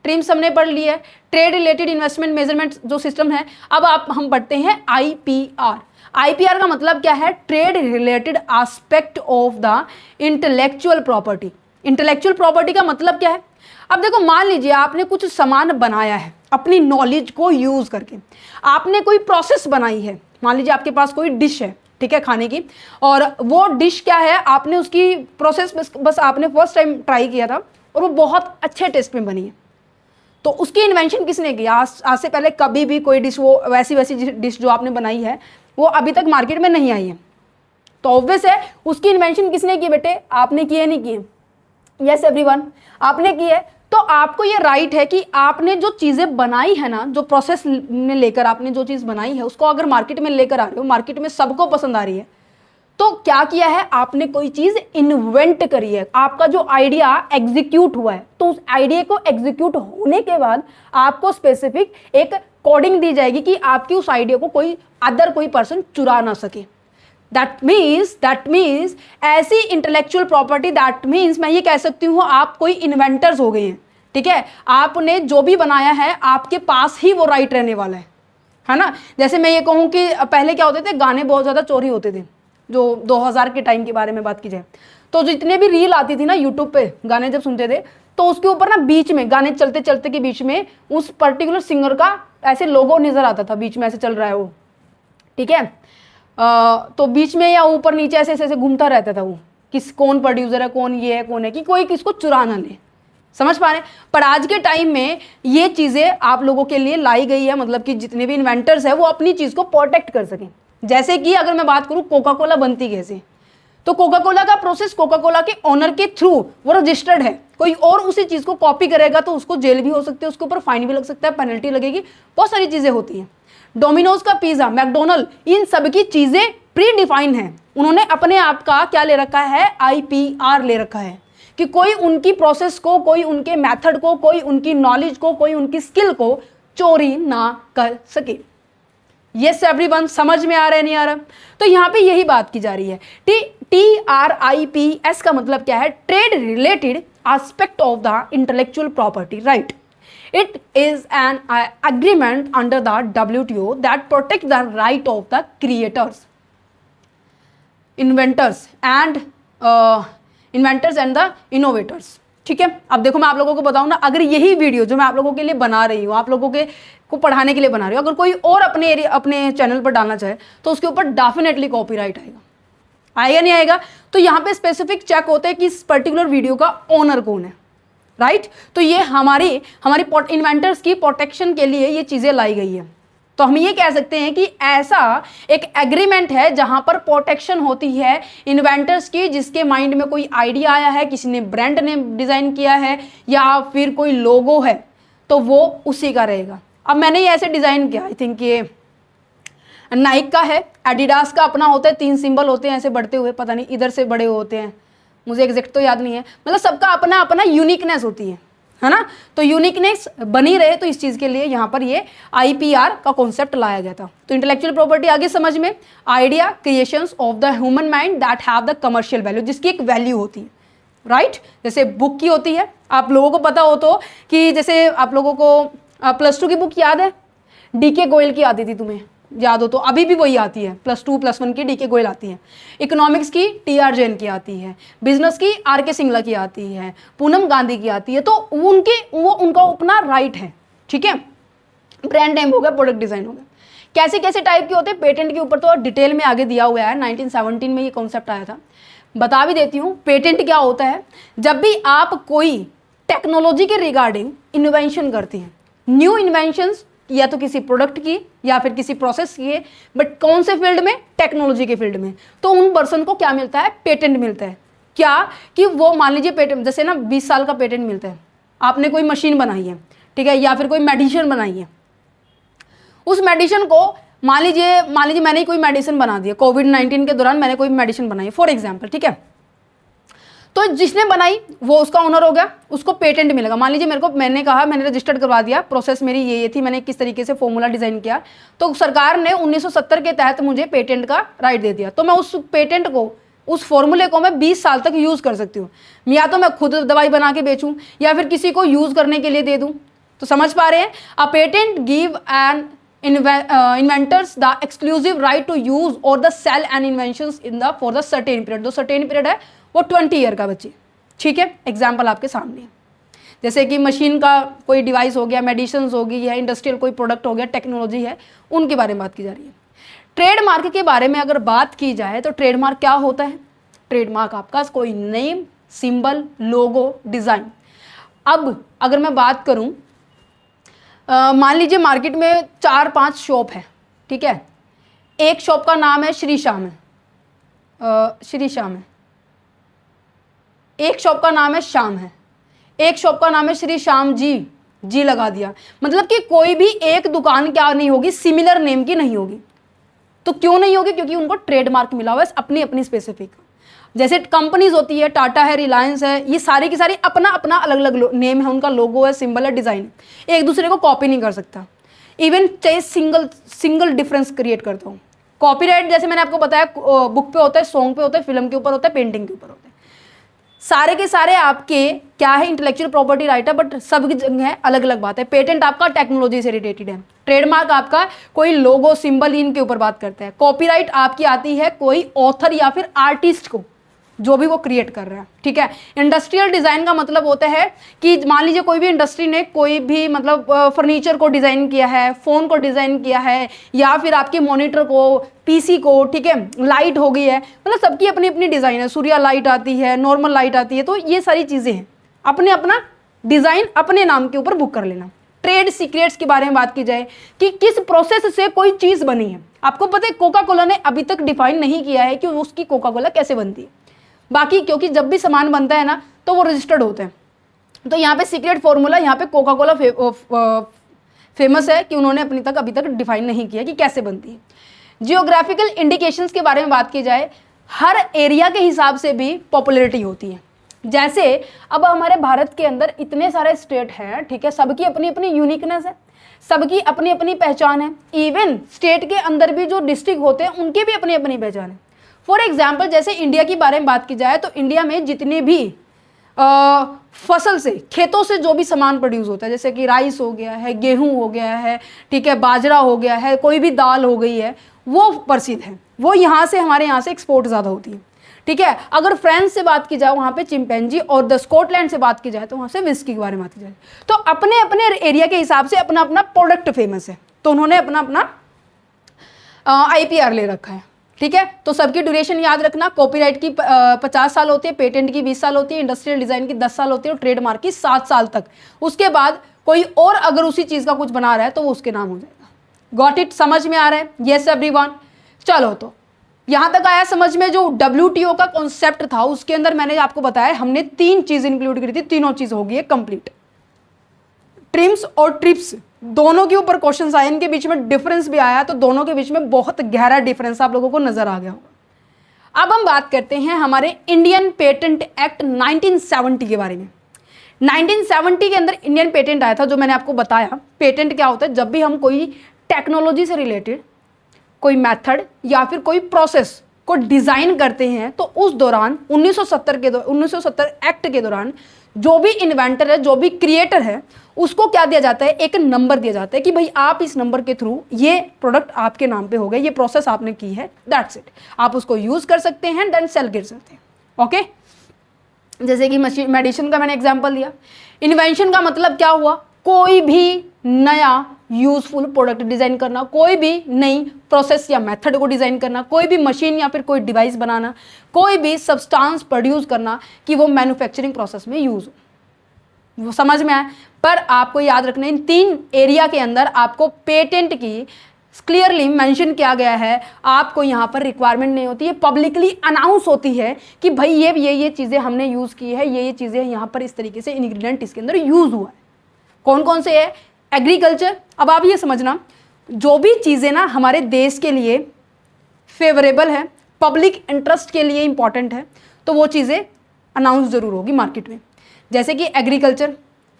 Speaker 1: ट्रिम्स हमने पढ़ लिया है, ट्रेड रिलेटेड इन्वेस्टमेंट मेजरमेंट जो सिस्टम है। अब हम पढ़ते हैं IPR। IPR का मतलब क्या है? Trade related aspect of the intellectual property. Intellectual property का मतलब क्या है? अब देखो, मान लीजिए आपने कुछ सामान बनाया है अपनी नॉलेज को यूज करके, आपने कोई प्रोसेस बनाई है, मान लीजिए आपके पास कोई डिश है, ठीक है, खाने की, और वो डिश क्या है, आपने उसकी प्रोसेस बस आपने फर्स्ट टाइम ट्राई किया था और वो बहुत अच्छे टेस्ट में बनी है। तो उसकी इन्वेंशन किसने किया? आज से पहले कभी भी कोई डिश, वो वैसी डिश जो आपने बनाई है वो अभी तक मार्केट में नहीं आई है, तो ऑब्वियस है उसकी इन्वेंशन किसने की बेटे? आपने की है, नहीं की? यस एवरीवन, आपने की है। तो आपको ये राइट है कि आपने जो चीज़ें बनाई है ना, जो प्रोसेस में लेकर आपने जो चीज़ बनाई है उसको अगर मार्केट में लेकर आ रहे हो, मार्केट में सबको पसंद आ रही है, तो क्या किया है आपने? कोई चीज़ इन्वेंट करी है, आपका जो आइडिया एग्जीक्यूट हुआ है। तो उस आइडिया को एग्जीक्यूट होने के बाद आपको स्पेसिफिक एक कोडिंग दी जाएगी कि आपकी उस आइडिया को कोई पर्सन चुरा ना सके। दैट मीन्स ऐसी इंटेलेक्चुअल प्रॉपर्टी, दैट मीन्स मैं ये कह सकती हूँ आप कोई इन्वेंटर्स हो गए हैं। ठीक है, आपने जो भी बनाया है आपके पास ही वो राइट रहने वाला है ना। जैसे मैं ये कहूँ कि पहले क्या होते थे, गाने बहुत ज़्यादा चोरी होते थे, जो 2000 के टाइम के बारे में बात की जाए तो जितने भी रील आती थी ना यूट्यूब पे, गाने जब सुनते थे तो उसके ऊपर ना बीच में, गाने चलते चलते के बीच में उस पर्टिकुलर सिंगर का ऐसे लोगो नजर आता था, बीच में ऐसे चल रहा है वो, ठीक है, तो बीच में या ऊपर नीचे ऐसे ऐसे घूमता रहता था वो, कौन प्रोड्यूसर है, कौन ये है, कौन है, कि कोई किसको चुरा ना ले। समझ पा रहे हैं? पर आज के टाइम में ये चीज़ें आप लोगों के लिए लाई गई है, मतलब कि जितने भी इन्वेंटर्स हैं वो अपनी चीज़ को प्रोटेक्ट कर सकें। जैसे कि अगर मैं बात करूं कोका कोला बनती कैसे, तो कोका कोला का प्रोसेस कोका कोला के ओनर के थ्रू वो रजिस्टर्ड है। कोई और उसी चीज को कॉपी करेगा तो उसको जेल भी हो सकती है, उसके ऊपर फाइन भी लग सकता है, पेनल्टी लगेगी, बहुत सारी चीजें होती हैं। डोमिनोज का पिज्जा, मैकडोनल्ड, इन सब की चीजें प्री डिफाइन है। उन्होंने अपने आप का क्या ले रखा है? IPR ले रखा है कि कोई उनकी प्रोसेस को, कोई उनके मेथड को, कोई उनकी नॉलेज को, कोई उनकी स्किल को चोरी ना कर सके। यस एवरीवन, समझ में आ रहा है, नहीं आ रहा? तो यहाँ पे यही बात की जा रही है। TRIPS का मतलब क्या है? Trade related aspect of the intellectual property right. It is an agreement under the WTO that protect the right of the creators, inventors and the innovators. ठीक है, अब देखो मैं आप लोगों को बताऊं ना, अगर यही वीडियो जो मैं आप लोगों के लिए बना रही हूँ, आप लोगों को पढ़ाने के लिए बना रही हूँ, अगर कोई और अपने चैनल पर डालना चाहे तो उसके ऊपर डेफिनेटली कॉपीराइट आएगा नहीं आएगा? तो यहाँ पे स्पेसिफिक चेक होता है कि इस पर्टिकुलर वीडियो का ओनर कौन है, राइट? तो ये हमारी इन्वेंटर्स की प्रोटेक्शन के लिए ये चीज़ें लाई गई है। तो हम ये कह सकते हैं कि ऐसा एक एग्रीमेंट है जहां पर प्रोटेक्शन होती है इन्वेंटर्स की, जिसके माइंड में कोई आइडिया आया है, किसी ने ब्रांड ने डिज़ाइन किया है या फिर कोई लोगो है, तो वो उसी का रहेगा। अब मैंने ये ऐसे डिज़ाइन किया, आई थिंक ये नाइक का है, एडिडास का अपना होता है, 3 सिंबल होते हैं ऐसे बढ़ते हुए, पता नहीं इधर से बड़े होते हैं, मुझे एग्जैक्ट तो याद नहीं है, मतलब सबका अपना अपना यूनिकनेस होती है ना। तो यूनिकनेस बनी रहे तो इस चीज़ के लिए यहाँ पर ये IPR का कॉन्सेप्ट लाया गया था। तो इंटेलेक्चुअल प्रॉपर्टी आगे समझ में, idea creations of the human mind that have the commercial value, जिसकी एक वैल्यू होती है, राइट? जैसे बुक की होती है, आप लोगों को पता हो तो कि जैसे आप लोगों को +2 की बुक याद है, DK गोयल की आती थी, तुम्हें याद हो तो, अभी भी वही आती है, +2 +1 की DK गोयल आती है, इकोनॉमिक्स की TR जैन की आती है, बिजनेस की RK सिंगला की आती है, पूनम गांधी की आती है। तो उनका अपना राइट है, ठीक है। ब्रांड नेम हो गया, प्रोडक्ट डिजाइन हो गया। कैसे कैसे टाइप के होते हैं? पेटेंट के ऊपर तो डिटेल में आगे दिया हुआ है, 1917 में ये कॉन्सेप्ट आया था। बता भी देती हूँ पेटेंट क्या होता है। जब भी आप कोई टेक्नोलॉजी के रिगार्डिंग इन्वेंशन करते हैं, न्यू इन्वेंशंस या तो किसी प्रोडक्ट की या फिर किसी प्रोसेस की है, बट कौन से फील्ड में? टेक्नोलॉजी के फील्ड में, तो उन पर्सन को क्या मिलता है? पेटेंट मिलता है। क्या कि वो मान लीजिए पेटेंट, जैसे ना 20 साल का पेटेंट मिलता है, आपने कोई मशीन बनाई है, ठीक है, या फिर कोई मेडिसिन बनाई है, उस मेडिसिन को मान लीजिए मैंने कोई मेडिसिन बना दी है, कोविड-19 के दौरान मैंने कोई मेडिसिन बनाई है फॉर एग्जाम्पल, ठीक है। तो जिसने बनाई वो उसका ओनर हो गया, उसको पेटेंट मिलेगा। मान लीजिए मैंने कहा, मैंने रजिस्टर्ड करवा दिया, प्रोसेस मेरी ये थी, मैंने किस तरीके से फॉर्मूला डिजाइन किया, तो सरकार ने 1970 के तहत मुझे पेटेंट का राइट दे दिया। तो मैं उस पेटेंट को, उस फॉर्मूले को मैं 20 साल तक यूज कर सकती हूँ। या तो मैं खुद दवाई बना के बेचूं या फिर किसी को यूज करने के लिए दे दूं। तो समझ पा रहे हैं, a patent give an inventors the exclusive right to use or the sell an inventions in the for the certain period। जो certain period है वो 20 ईयर का बच्चे, ठीक है। एग्जाम्पल आपके सामने है, जैसे कि मशीन का कोई डिवाइस हो गया, मेडिसिन हो गई है, इंडस्ट्रियल कोई प्रोडक्ट हो गया, टेक्नोलॉजी है, उनके बारे में बात की जा रही है। ट्रेडमार्क के बारे में अगर बात की जाए तो ट्रेडमार्क क्या होता है? ट्रेडमार्क आपका कोई नेम, सिंबल, लोगो, डिजाइन। अब अगर मैं बात करूं, मान लीजिए मार्केट में 4-5 शॉप है, ठीक है। एक शॉप का नाम है श्री श्याम है, श्री श्याम है, एक शॉप का नाम है श्याम है, एक शॉप का नाम है श्री श्याम जी लगा दिया। मतलब कि कोई भी एक दुकान क्या नहीं होगी, सिमिलर नेम की नहीं होगी। तो क्यों नहीं होगी? क्योंकि उनको ट्रेडमार्क मिला हुआ है अपनी अपनी स्पेसिफिक। जैसे कंपनीज होती है, टाटा है, रिलायंस है, ये सारी की सारी अपना अपना अलग अलग नेम है, उनका लोगो है, सिंबल है, डिजाइन, एक दूसरे को कॉपी नहीं कर सकता। इवन चाहे सिंगल डिफरेंस क्रिएट करता हूँ। कॉपीराइट जैसे मैंने आपको बताया, बुक पे होता है, सॉन्ग पे होता है, फिल्म के ऊपर होता है, पेंटिंग के ऊपर होता है। सारे के सारे आपके क्या है, इंटेलेक्चुअल प्रॉपर्टी राइट है, बट सब की जगह अलग अलग बात है। पेटेंट आपका टेक्नोलॉजी से रिलेटेड है, ट्रेडमार्क आपका कोई लोगो, सिंबल, इनके ऊपर बात करता है। कॉपीराइट आपकी आती है कोई ऑथर या फिर आर्टिस्ट को, जो भी वो क्रिएट कर रहा है, ठीक है। इंडस्ट्रियल डिजाइन का मतलब होता है कि मान लीजिए कोई भी इंडस्ट्री ने कोई भी मतलब फर्नीचर को डिजाइन किया है, फोन को डिजाइन किया है, या फिर आपके मॉनिटर को, पीसी को, ठीक है, लाइट हो गई है, मतलब सबकी अपनी अपनी डिजाइन है। सूर्या लाइट आती है, नॉर्मल लाइट आती है, तो ये सारी चीजें हैं, अपने अपना डिजाइन अपने नाम के ऊपर बुक कर लेना। ट्रेड सीक्रेट्स के बारे में बात की जाए कि किस प्रोसेस से कोई चीज बनी है, आपको पता है कोका कोला ने अभी तक डिफाइन नहीं किया है कि उसकी कोका कोला कैसे बनती है। बाकी क्योंकि जब भी सामान बनता है ना तो वो रजिस्टर्ड होते हैं, तो यहाँ पे सीक्रेट फॉर्मूला, यहाँ पे कोका कोला फेमस है कि उन्होंने अभी तक डिफाइन नहीं किया कि कैसे बनती है। जियोग्राफिकल इंडिकेशंस के बारे में बात की जाए, हर एरिया के हिसाब से भी पॉपुलैरिटी होती है। जैसे अब हमारे भारत के अंदर इतने सारे स्टेट हैं, ठीक है, सबकी अपनी अपनी यूनिकनेस है, सबकी अपनी अपनी पहचान है। इवन स्टेट के अंदर भी जो डिस्ट्रिक्ट होते हैं उनकी भी अपनी अपनी पहचान है। फॉर एग्जाम्पल जैसे इंडिया के बारे में बात की जाए तो इंडिया में जितने भी फसल से, खेतों से जो भी सामान प्रोड्यूस होता है, जैसे कि राइस हो गया है, गेहूं हो गया है, ठीक है, बाजरा हो गया है, कोई भी दाल हो गई है, वो प्रसिद्ध है, वो यहाँ से, हमारे यहाँ से एक्सपोर्ट ज़्यादा होती है, ठीक है। अगर फ्रांस से बात की जाए वहाँ पे चिंपैंजी, और द स्कॉटलैंड से बात की जाए तो वहाँ से विस्की के बारे में बात की जाए। तो अपने अपने एरिया के हिसाब से अपना अपना प्रोडक्ट फेमस है, तो उन्होंने अपना अपना IPR ले रखा है, ठीक है। तो सबकी ड्यूरेशन याद रखना, कॉपीराइट की 50 साल होती है, पेटेंट की 20 साल होती है, इंडस्ट्रियल डिजाइन की 10 साल होती है, और ट्रेडमार्क की 7 साल तक। उसके बाद कोई और अगर उसी चीज़ का कुछ बना रहा है तो वो उसके नाम हो जाएगा। Got it? समझ में आ रहा है? Yes everyone. चलो तो यहाँ तक आया समझ में। जो WTO का कॉन्सेप्ट था उसके अंदर मैंने आपको बताया हमने 3 चीज़ इंक्लूड करी थी, तीनों चीज़ होगी कंप्लीट। ट्रिम्स और ट्रिप्स दोनों के ऊपर क्वेश्चंस आए, इनके बीच में डिफरेंस भी आया, तो दोनों के बीच में बहुत गहरा डिफरेंस आप लोगों को नजर आ गया होगा। अब हम बात करते हैं हमारे इंडियन पेटेंट एक्ट 1970 के बारे में। 1970 के अंदर इंडियन पेटेंट आया था, जो मैंने आपको बताया। पेटेंट क्या होता है? जब भी हम कोई टेक्नोलॉजी से रिलेटेड कोई मेथड या फिर कोई प्रोसेस को डिजाइन करते हैं, तो उस दौरान 1970 एक्ट के दौरान जो भी इन्वेंटर है, जो भी क्रिएटर है, उसको क्या दिया जाता है? एक नंबर दिया जाता है कि भाई आप इस नंबर के थ्रू ये प्रोडक्ट आपके नाम पे हो गया, ये प्रोसेस आपने की है, दैट्स इट। आप उसको यूज कर सकते हैं, देन सेल कर सकते हैं। ओके, जैसे कि मेडिसिन का मैंने एग्जांपल दिया। इन्वेंशन का मतलब क्या हुआ? कोई भी नया यूजफुल प्रोडक्ट डिजाइन करना, कोई भी नई प्रोसेस या मेथड को डिजाइन करना, कोई भी मशीन या फिर कोई डिवाइस बनाना, कोई भी सब्सटेंस प्रोड्यूस करना कि वो मैन्युफैक्चरिंग प्रोसेस में यूज हो। वो समझ में आया? पर आपको याद रखना, इन 3 एरिया के अंदर आपको पेटेंट की क्लियरली मेंशन किया गया है। आपको यहाँ पर रिक्वायरमेंट नहीं होती है, पब्लिकली अनाउंस होती है कि भाई ये चीज़ें हमने यूज़ की है, ये चीज़ें यहाँ पर इस तरीके से इंग्रेडिएंट इसके अंदर यूज़ हुआ है। कौन कौन से है? एग्रीकल्चर। अब आप ये समझना, जो भी चीज़ें ना हमारे देश के लिए फेवरेबल है, पब्लिक इंटरेस्ट के लिए इंपॉर्टेंट है, तो वो चीज़ें अनाउंस ज़रूर होगी मार्केट में। जैसे कि एग्रीकल्चर,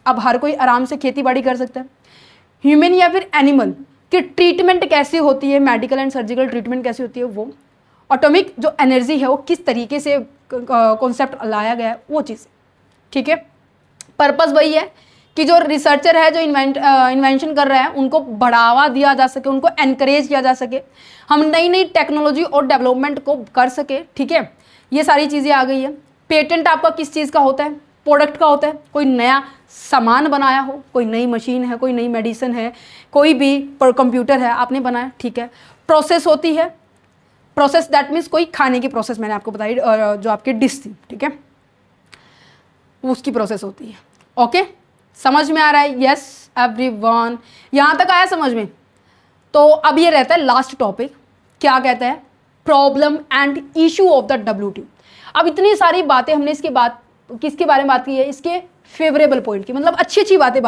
Speaker 1: अब हर कोई आराम से खेती बाड़ी कर सकता है। ह्यूमन या फिर एनिमल की ट्रीटमेंट कैसी होती है, मेडिकल एंड सर्जिकल ट्रीटमेंट कैसी होती है वो। एटॉमिक जो एनर्जी है वो किस तरीके से कॉन्सेप्ट लाया गया है वो चीज़, ठीक है। पर्पस वही है कि जो रिसर्चर है, जो इन्वेंशन कर रहा है, उनको बढ़ावा दिया जा सके, उनको एनकरेज किया जा सके, हम नई नई टेक्नोलॉजी और डेवलपमेंट को कर सके, ठीक है। ये सारी चीज़ें आ गई है। पेटेंट आपका किस चीज़ का होता है, प्रोडक्ट का होता है, कोई नया सामान बनाया हो, कोई नई मशीन है, कोई नई मेडिसिन है, कोई भी कंप्यूटर है आपने बनाया, ठीक है। प्रोसेस होती है, प्रोसेस दैट मीन्स कोई खाने की प्रोसेस मैंने आपको बताई, जो आपकी डिश थी, ठीक है, उसकी प्रोसेस होती है। ओके, समझ में आ रहा है? यस एवरीवन, यहाँ तक आया समझ में? तो अब ये रहता है लास्ट टॉपिक, क्या कहता है, problem and issue of the WTO। अब इतनी सारी बातें हमने इसके बाद किसके बारे में बात की है, इसके फेवरेबल पॉइंट की, मतलब अच्छी अच्छी बातें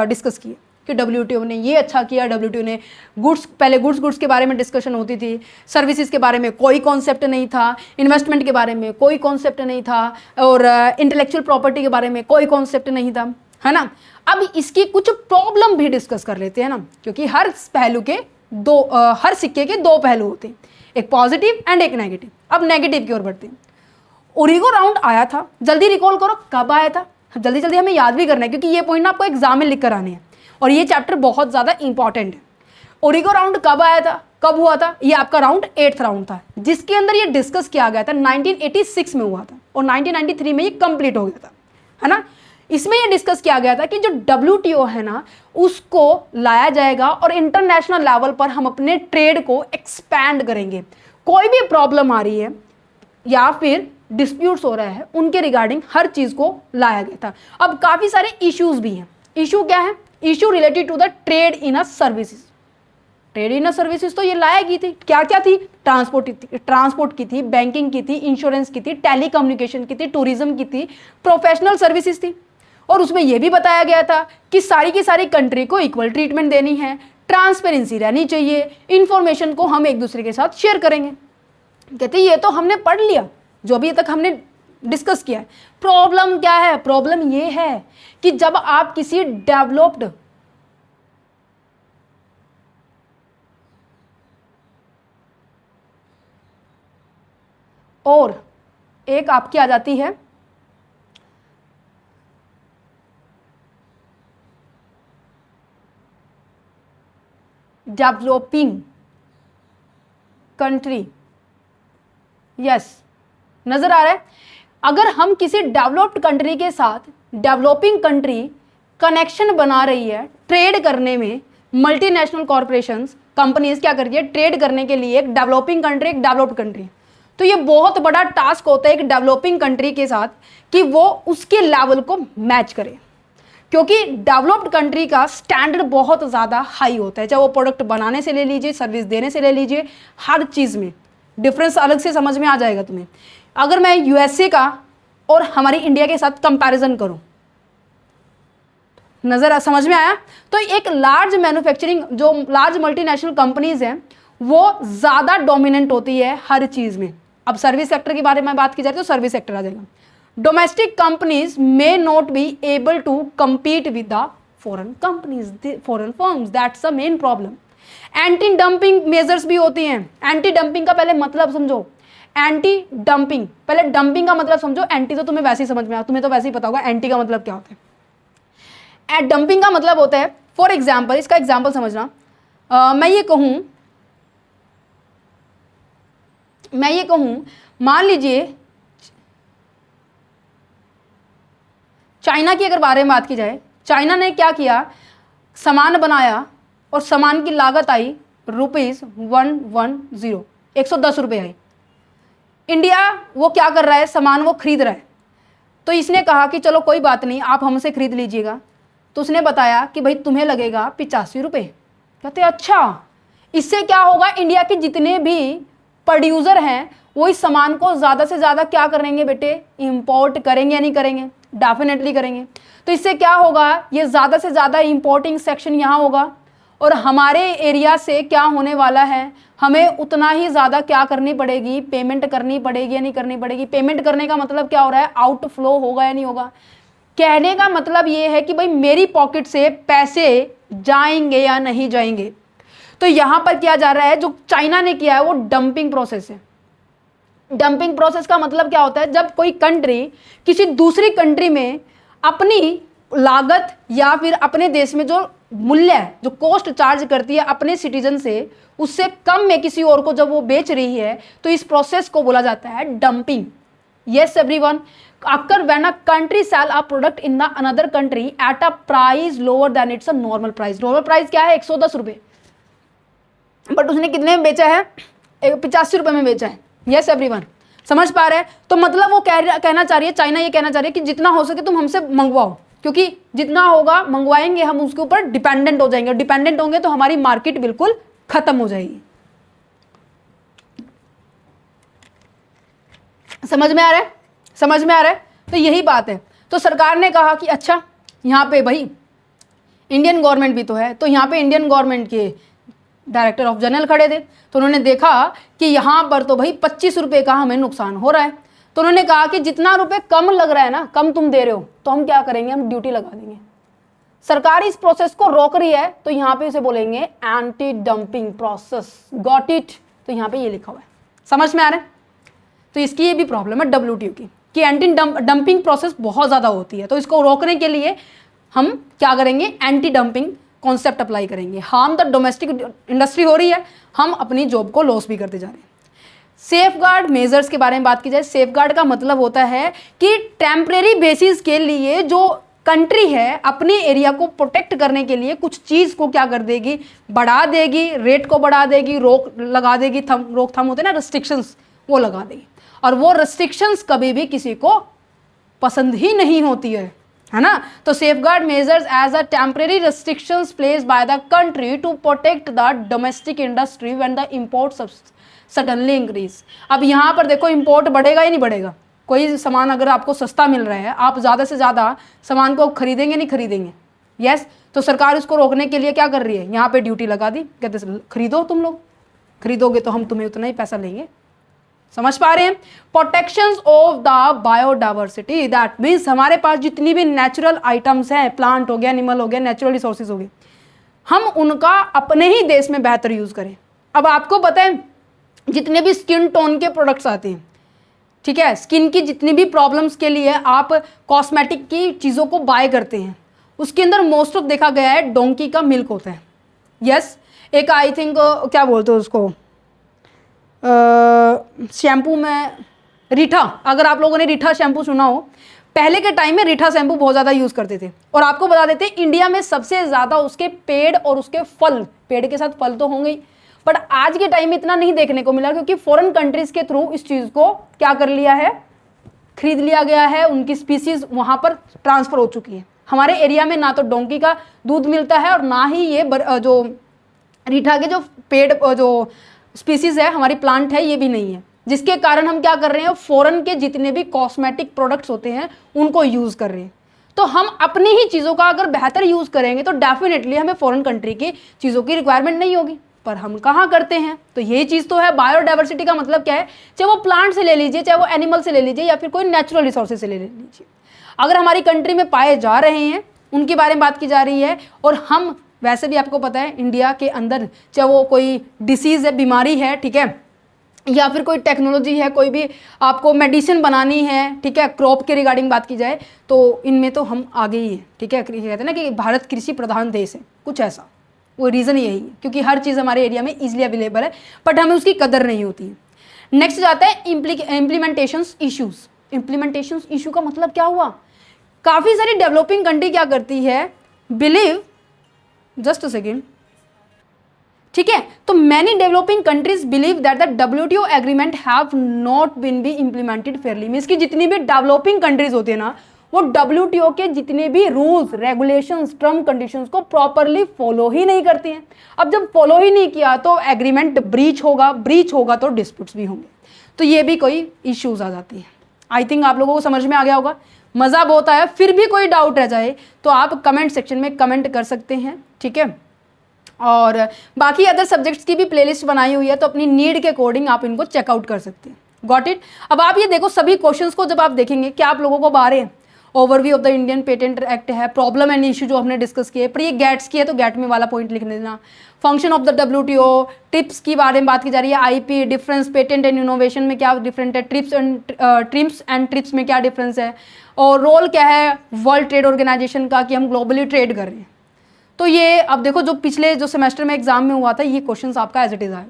Speaker 1: डिस्कस की है कि WTO ने ये अच्छा किया, WTO ने गुड्स, पहले गुड्स के बारे में डिस्कशन होती थी, सर्विसेज के बारे में कोई कॉन्सेप्ट नहीं था, इन्वेस्टमेंट के बारे में कोई कॉन्सेप्ट नहीं था, और इंटेलेक्चुअल प्रॉपर्टी के बारे में कोई कॉन्सेप्ट नहीं था, है ना। अब इसकी कुछ प्रॉब्लम भी डिस्कस कर लेते हैं ना, क्योंकि हर पहलू के हर सिक्के के दो पहलू होते हैं, एक पॉजिटिव एंड एक नेगेटिव। अब नेगेटिव की ओर बढ़ते हैं। ओरिगो राउंड आया था, जल्दी रिकॉल करो कब आया था, जल्दी जल्दी हमें याद भी करना है, क्योंकि ये पॉइंट ना आपको एग्जाम में लिख कर आने हैं और ये चैप्टर बहुत ज़्यादा इंपॉर्टेंट है। ओरिगो राउंड कब आया था, कब हुआ था? ये आपका राउंड 8th राउंड था, जिसके अंदर ये डिस्कस किया गया था 1986 में हुआ था और 1993 में ये कंप्लीट हो गया था, है ना। इसमें ये डिस्कस किया गया था कि जो WTO है ना, उसको लाया जाएगा और इंटरनेशनल लेवल पर हम अपने ट्रेड को एक्सपैंड करेंगे। कोई भी प्रॉब्लम आ रही है या फिर डिस्प्यूट्स हो रहा है, उनके रिगार्डिंग हर चीज़ को लाया गया था। अब काफ़ी सारे इश्यूज भी हैं। इशू क्या है? Issue related to the trade in a services. Trade in a services तो ये लाया गई थी, क्या क्या थी? ट्रांसपोर्ट की थी, बैंकिंग की थी, इंश्योरेंस की थी, टेलीकम्युनिकेशन की थी, टूरिज्म की थी, प्रोफेशनल सर्विसेज थी। और उसमें यह भी बताया गया था कि सारी की सारी कंट्री को इक्वल ट्रीटमेंट देनी है, ट्रांसपेरेंसी रहनी चाहिए, इंफॉर्मेशन को हम एक दूसरे के साथ शेयर करेंगे। कहते ये तो हमने पढ़ लिया, जो अभी तक हमने डिस्कस किया है। प्रॉब्लम क्या है? प्रॉब्लम ये है कि जब आप किसी डेवलप्ड और एक आपकी आ जाती है डेवलपिंग कंट्री। यस, नजर आ रहा है? अगर हम किसी डेवलप्ड कंट्री के साथ डेवलपिंग कंट्री कनेक्शन बना रही है ट्रेड करने में, मल्टीनेशनल कॉरपोरेशंस कंपनीज क्या कर रही है ट्रेड करने के लिए, एक डेवलपिंग कंट्री एक डेवलप्ड कंट्री, तो ये बहुत बड़ा टास्क होता है एक डेवलपिंग कंट्री के साथ कि वो उसके लेवल को मैच करे, क्योंकि डेवलप्ड कंट्री का स्टैंडर्ड बहुत ज़्यादा हाई होता है, चाहे वो प्रोडक्ट बनाने से ले लीजिए, सर्विस देने से ले लीजिए, हर चीज़ में डिफरेंस अलग से समझ में आ जाएगा तुम्हें। अगर मैं USA का और हमारी इंडिया के साथ कंपैरिजन करूं, समझ में आया? तो एक लार्ज मैन्युफैक्चरिंग, जो लार्ज मल्टीनेशनल कंपनीज हैं, वो ज़्यादा डोमिनेंट होती है हर चीज़ में। अब सर्विस सेक्टर के बारे में बात की जाए तो सर्विस सेक्टर आ जाएगा। Domestic companies may not be able to compete with the foreign companies, foreign firms, that's the main problem। Anti dumping measures भी होती हैं। एंटी डंपिंग का पहले मतलब समझो, एंटी डंपिंग, पहले डंपिंग का मतलब समझो, एंटी तो तुम्हें वैसे ही समझ में आ, तुम्हें तो वैसे ही पता होगा एंटी का मतलब क्या होता है। डंपिंग का मतलब होता है, फॉर एग्जाम्पल, इसका एग्जाम्पल समझना, मैं ये कहूँ मान लीजिए चाइना की अगर बारे में बात की जाए, चाइना ने क्या किया, सामान बनाया और सामान की लागत आई ₹110, 110 रुपये आई। इंडिया वो क्या कर रहा है, सामान वो खरीद रहा है, तो इसने कहा कि चलो कोई बात नहीं, आप हमसे खरीद लीजिएगा। तो उसने बताया कि भाई तुम्हें लगेगा 85 रुपये। कहते अच्छा, इससे क्या होगा, इंडिया के जितने भी प्रोड्यूसर हैं वो इस सामान को ज़्यादा से ज़्यादा क्या करेंगे बेटे, इंपोर्ट करेंगे या नहीं करेंगे? डेफिनेटली करेंगे। तो इससे क्या होगा, ये ज़्यादा से ज़्यादा इंपोर्टिंग सेक्शन यहाँ होगा और हमारे एरिया से क्या होने वाला है, हमें उतना ही ज़्यादा क्या करनी पड़ेगी, पेमेंट करनी पड़ेगी या नहीं करनी पड़ेगी। पेमेंट करने का मतलब क्या हो रहा है, आउटफ्लो होगा या नहीं होगा। कहने का मतलब ये है कि भाई मेरी पॉकेट से पैसे जाएंगे या नहीं जाएंगे। तो यहाँ पर किया जा रहा है, जो चाइना ने किया है वो डंपिंग प्रोसेस है। डंपिंग प्रोसेस का मतलब क्या होता है, जब कोई कंट्री किसी दूसरी कंट्री में अपनी लागत या फिर अपने देश में जो मूल्य है, जो कॉस्ट चार्ज करती है अपने सिटीजन से, उससे कम में किसी और को जब वो बेच रही है, तो इस प्रोसेस को बोला जाता है dumping. Yes everyone, occur when a country sell a product in the another country at a price lower than its a normal price. Normal price क्या है, 110 रुपये, बट उसने कितने में बेचा है, 85 रुपये में बेचा है। यस एवरीवन, समझ पा रहे हैं। तो मतलब वो कहना चाह रही है, चाइना ये कहना चाह रही है कि जितना हो सके तुम हमसे मंगवाओ, क्योंकि जितना होगा मंगवाएंगे हम उसके ऊपर डिपेंडेंट हो जाएंगे, डिपेंडेंट होंगे तो हमारी मार्केट बिल्कुल खत्म हो जाएगी। समझ में आ रहा है, समझ में आ रहा है। तो यही बात है। तो सरकार ने कहा कि अच्छा यहाँ पे भाई इंडियन गवर्नमेंट भी तो है, तो यहाँ पे इंडियन गवर्नमेंट के डायरेक्टर ऑफ जनरल खड़े थे, तो उन्होंने देखा कि यहाँ पर तो भाई 25 रुपये का हमें नुकसान हो रहा है। तो उन्होंने कहा कि जितना रुपए कम लग रहा है ना, कम तुम दे रहे हो, तो हम क्या करेंगे, हम ड्यूटी लगा देंगे। सरकार इस प्रोसेस को रोक रही है, तो यहाँ पे उसे बोलेंगे anti dumping process. Got it. तो यहाँ पे ये लिखा हुआ है, समझ में आ रहा है। तो इसकी ये भी प्रॉब्लम है WTO की कि एंटी डंपिंग प्रोसेस बहुत ज़्यादा होती है। तो इसको रोकने के लिए हम क्या करेंगे, एंटी डंपिंग कॉन्सेप्ट अप्लाई करेंगे। हार्म द डोमेस्टिक इंडस्ट्री हो रही है, हम अपनी जॉब को लॉस भी करते जा रहे हैं। सेफगार्ड मेजर्स के बारे में बात की जाए, सेफगार्ड का मतलब होता है कि टेम्परेरी बेसिस के लिए जो कंट्री है अपने एरिया को प्रोटेक्ट करने के लिए कुछ चीज़ को क्या कर देगी, बढ़ा देगी, रेट को बढ़ा देगी, रोक लगा देगी, रोकथाम होते हैं ना, रेस्ट्रिक्शंस, वो लगा देगी। और वो रेस्ट्रिक्शंस कभी भी किसी को पसंद ही नहीं होती है ना। तो safeguard measures as a temporary restrictions placed by the country to protect the domestic industry when the import suddenly increase. अब यहाँ पर देखो, इंपोर्ट बढ़ेगा या नहीं बढ़ेगा। कोई सामान अगर आपको सस्ता मिल रहा है, आप ज़्यादा से ज़्यादा सामान को खरीदेंगे नहीं खरीदेंगे। यस, तो सरकार उसको रोकने के लिए क्या कर रही है, यहाँ पे ड्यूटी लगा दी, कहते खरीदो, तुम लोग खरीदोगे तो हम तुम्हें उतना ही पैसा लेंगे। समझ पा रहे हैं। Protections of the biodiversity, that means हमारे पास जितनी भी नेचुरल आइटम्स हैं, प्लांट हो गया, एनिमल हो गया, नेचुरल रिसोर्सेज हो गए, हम उनका अपने ही देश में बेहतर यूज़ करें। अब आपको पता है जितने भी स्किन टोन के प्रोडक्ट्स आते हैं, ठीक है, स्किन की जितनी भी प्रॉब्लम्स के लिए आप कॉस्मेटिक की चीज़ों को बाय करते हैं, उसके अंदर मोस्ट ऑफ देखा गया है डोंकी का मिल्क होता है। यस, एक आई थिंक क्या बोलते हैं उसको, शैम्पू में रीठा, अगर आप लोगों ने रीठा शैम्पू सुना हो, पहले के टाइम में रीठा शैम्पू बहुत ज़्यादा यूज़ करते थे। और आपको बता देते इंडिया में सबसे ज़्यादा उसके पेड़ और उसके फल, पेड़ के साथ फल तो होंगे ही, बट आज के टाइम में इतना नहीं देखने को मिला, क्योंकि फॉरेन कंट्रीज़ के थ्रू इस चीज़ को क्या कर लिया है, खरीद लिया गया है, उनकी स्पीसीज़ वहाँ पर ट्रांसफ़र हो चुकी है। हमारे एरिया में ना तो डोंकी का दूध मिलता है और ना ही ये जो रीठा के जो पेड़ जो स्पीसीज़ है, हमारी प्लांट है, ये भी नहीं है, जिसके कारण हम क्या कर रहे हैं, फॉरेन के जितने भी कॉस्मेटिक प्रोडक्ट्स होते हैं उनको यूज़ कर रहे हैं। तो हम अपनी ही चीज़ों का अगर बेहतर यूज़ करेंगे तो डेफिनेटली हमें फॉरेन कंट्री की चीज़ों की रिक्वायरमेंट नहीं होगी, पर हम कहाँ करते हैं। तो यही चीज़ तो है। बायोडाइवर्सिटी का मतलब क्या है, चाहे वो प्लांट से ले लीजिए, चाहे वो एनिमल से ले लीजिए, या फिर कोई नेचुरल रिसोर्सेज से ले लीजिए, अगर हमारी कंट्री में पाए जा रहे हैं उनके बारे में बात की जा रही है। और हम वैसे भी आपको पता है इंडिया के अंदर, चाहे वो कोई डिसीज़ है, बीमारी है, ठीक है, या फिर कोई टेक्नोलॉजी है, कोई भी आपको मेडिसिन बनानी है, ठीक है, क्रॉप के रिगार्डिंग बात की जाए तो इनमें तो हम आगे ही हैं, ठीक है। कहते हैं ना कि भारत कृषि प्रधान देश है, कुछ ऐसा, वो रीज़न यही है, क्योंकि हर चीज़ हमारे एरिया में ईजिली अवेलेबल है, बट हमें उसकी कदर नहीं होती है। नेक्स्ट जाता है इम्प्लीमेंटेशंस इश्यूज़। इम्प्लीमेंटेशंस इशू का मतलब क्या हुआ, काफ़ी सारी डेवलपिंग कंट्री क्या करती है, बिलीव, जस्ट अ सेकेंड, ठीक है, तो many developing countries believe that the WTO agreement have not been be implemented fairly. Means की जितनी भी डेवलपिंग कंट्रीज होती है ना, वो WTO के जितने भी रूल्स, रेगुलेशंस, टर्म कंडीशंस को प्रॉपरली फॉलो ही नहीं करती हैं। अब जब फॉलो ही नहीं किया तो एग्रीमेंट ब्रीच होगा तो डिस्प्यूट्स भी होंगे, तो ये भी कोई इश्यूज आ जाती है। आई थिंक आप लोगों को समझ में आ गया होगा, मज़ा बहुत आया। फिर भी कोई डाउट रह जाए तो आप कमेंट सेक्शन में कमेंट कर सकते हैं, ठीक है। और बाकी अदर सब्जेक्ट्स की भी प्लेलिस्ट बनाई हुई है, तो अपनी नीड के अकॉर्डिंग आप इनको चेकआउट कर सकते हैं। Got it. अब आप ये देखो, सभी क्वेश्चंस को जब आप देखेंगे क्या आप लोगों को आ रहे हैं, overview of the Indian patent act है, प्रॉब्लम एंड इशू जो हमने डिस्कस किए, पर ये गेट्स की है तो गेट में वाला पॉइंट लिख देना, function of the WTO, tips की बारे में बात की जा रही है, IP difference, patent and innovation में क्या डिफरेंट है, ट्रिप्स एंड ट्रिप्स में क्या डिफरेंस है, और रोल क्या है वर्ल्ड ट्रेड ऑर्गेनाइजेशन का कि हम ग्लोबली ट्रेड कर रहे हैं। तो ये अब देखो, जो पिछले जो सेमेस्टर में एग्जाम में हुआ था, ये क्वेश्चंस आपका एज इट इज आया।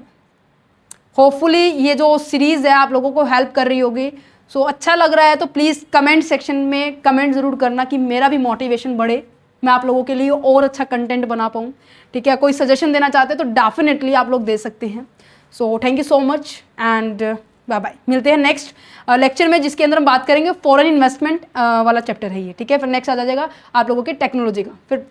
Speaker 1: होपफुली ये जो सीरीज है आप लोगों को हेल्प कर रही होगी। सो अच्छा लग रहा है तो प्लीज़ कमेंट सेक्शन में कमेंट ज़रूर करना कि मेरा भी मोटिवेशन बढ़े, मैं आप लोगों के लिए और अच्छा कंटेंट बना पाऊँ। ठीक है, कोई सजेशन देना चाहते हैं तो डेफिनेटली आप लोग दे सकते हैं। So thank you so much and bye bye. मिलते हैं नेक्स्ट लेक्चर में, जिसके अंदर हम बात करेंगे फॉरेन इन्वेस्टमेंट वाला चैप्टर है ये। ठीक है, फिर नेक्स्ट आ जाएगा आप लोगों के टेक्नोलॉजी का, फिर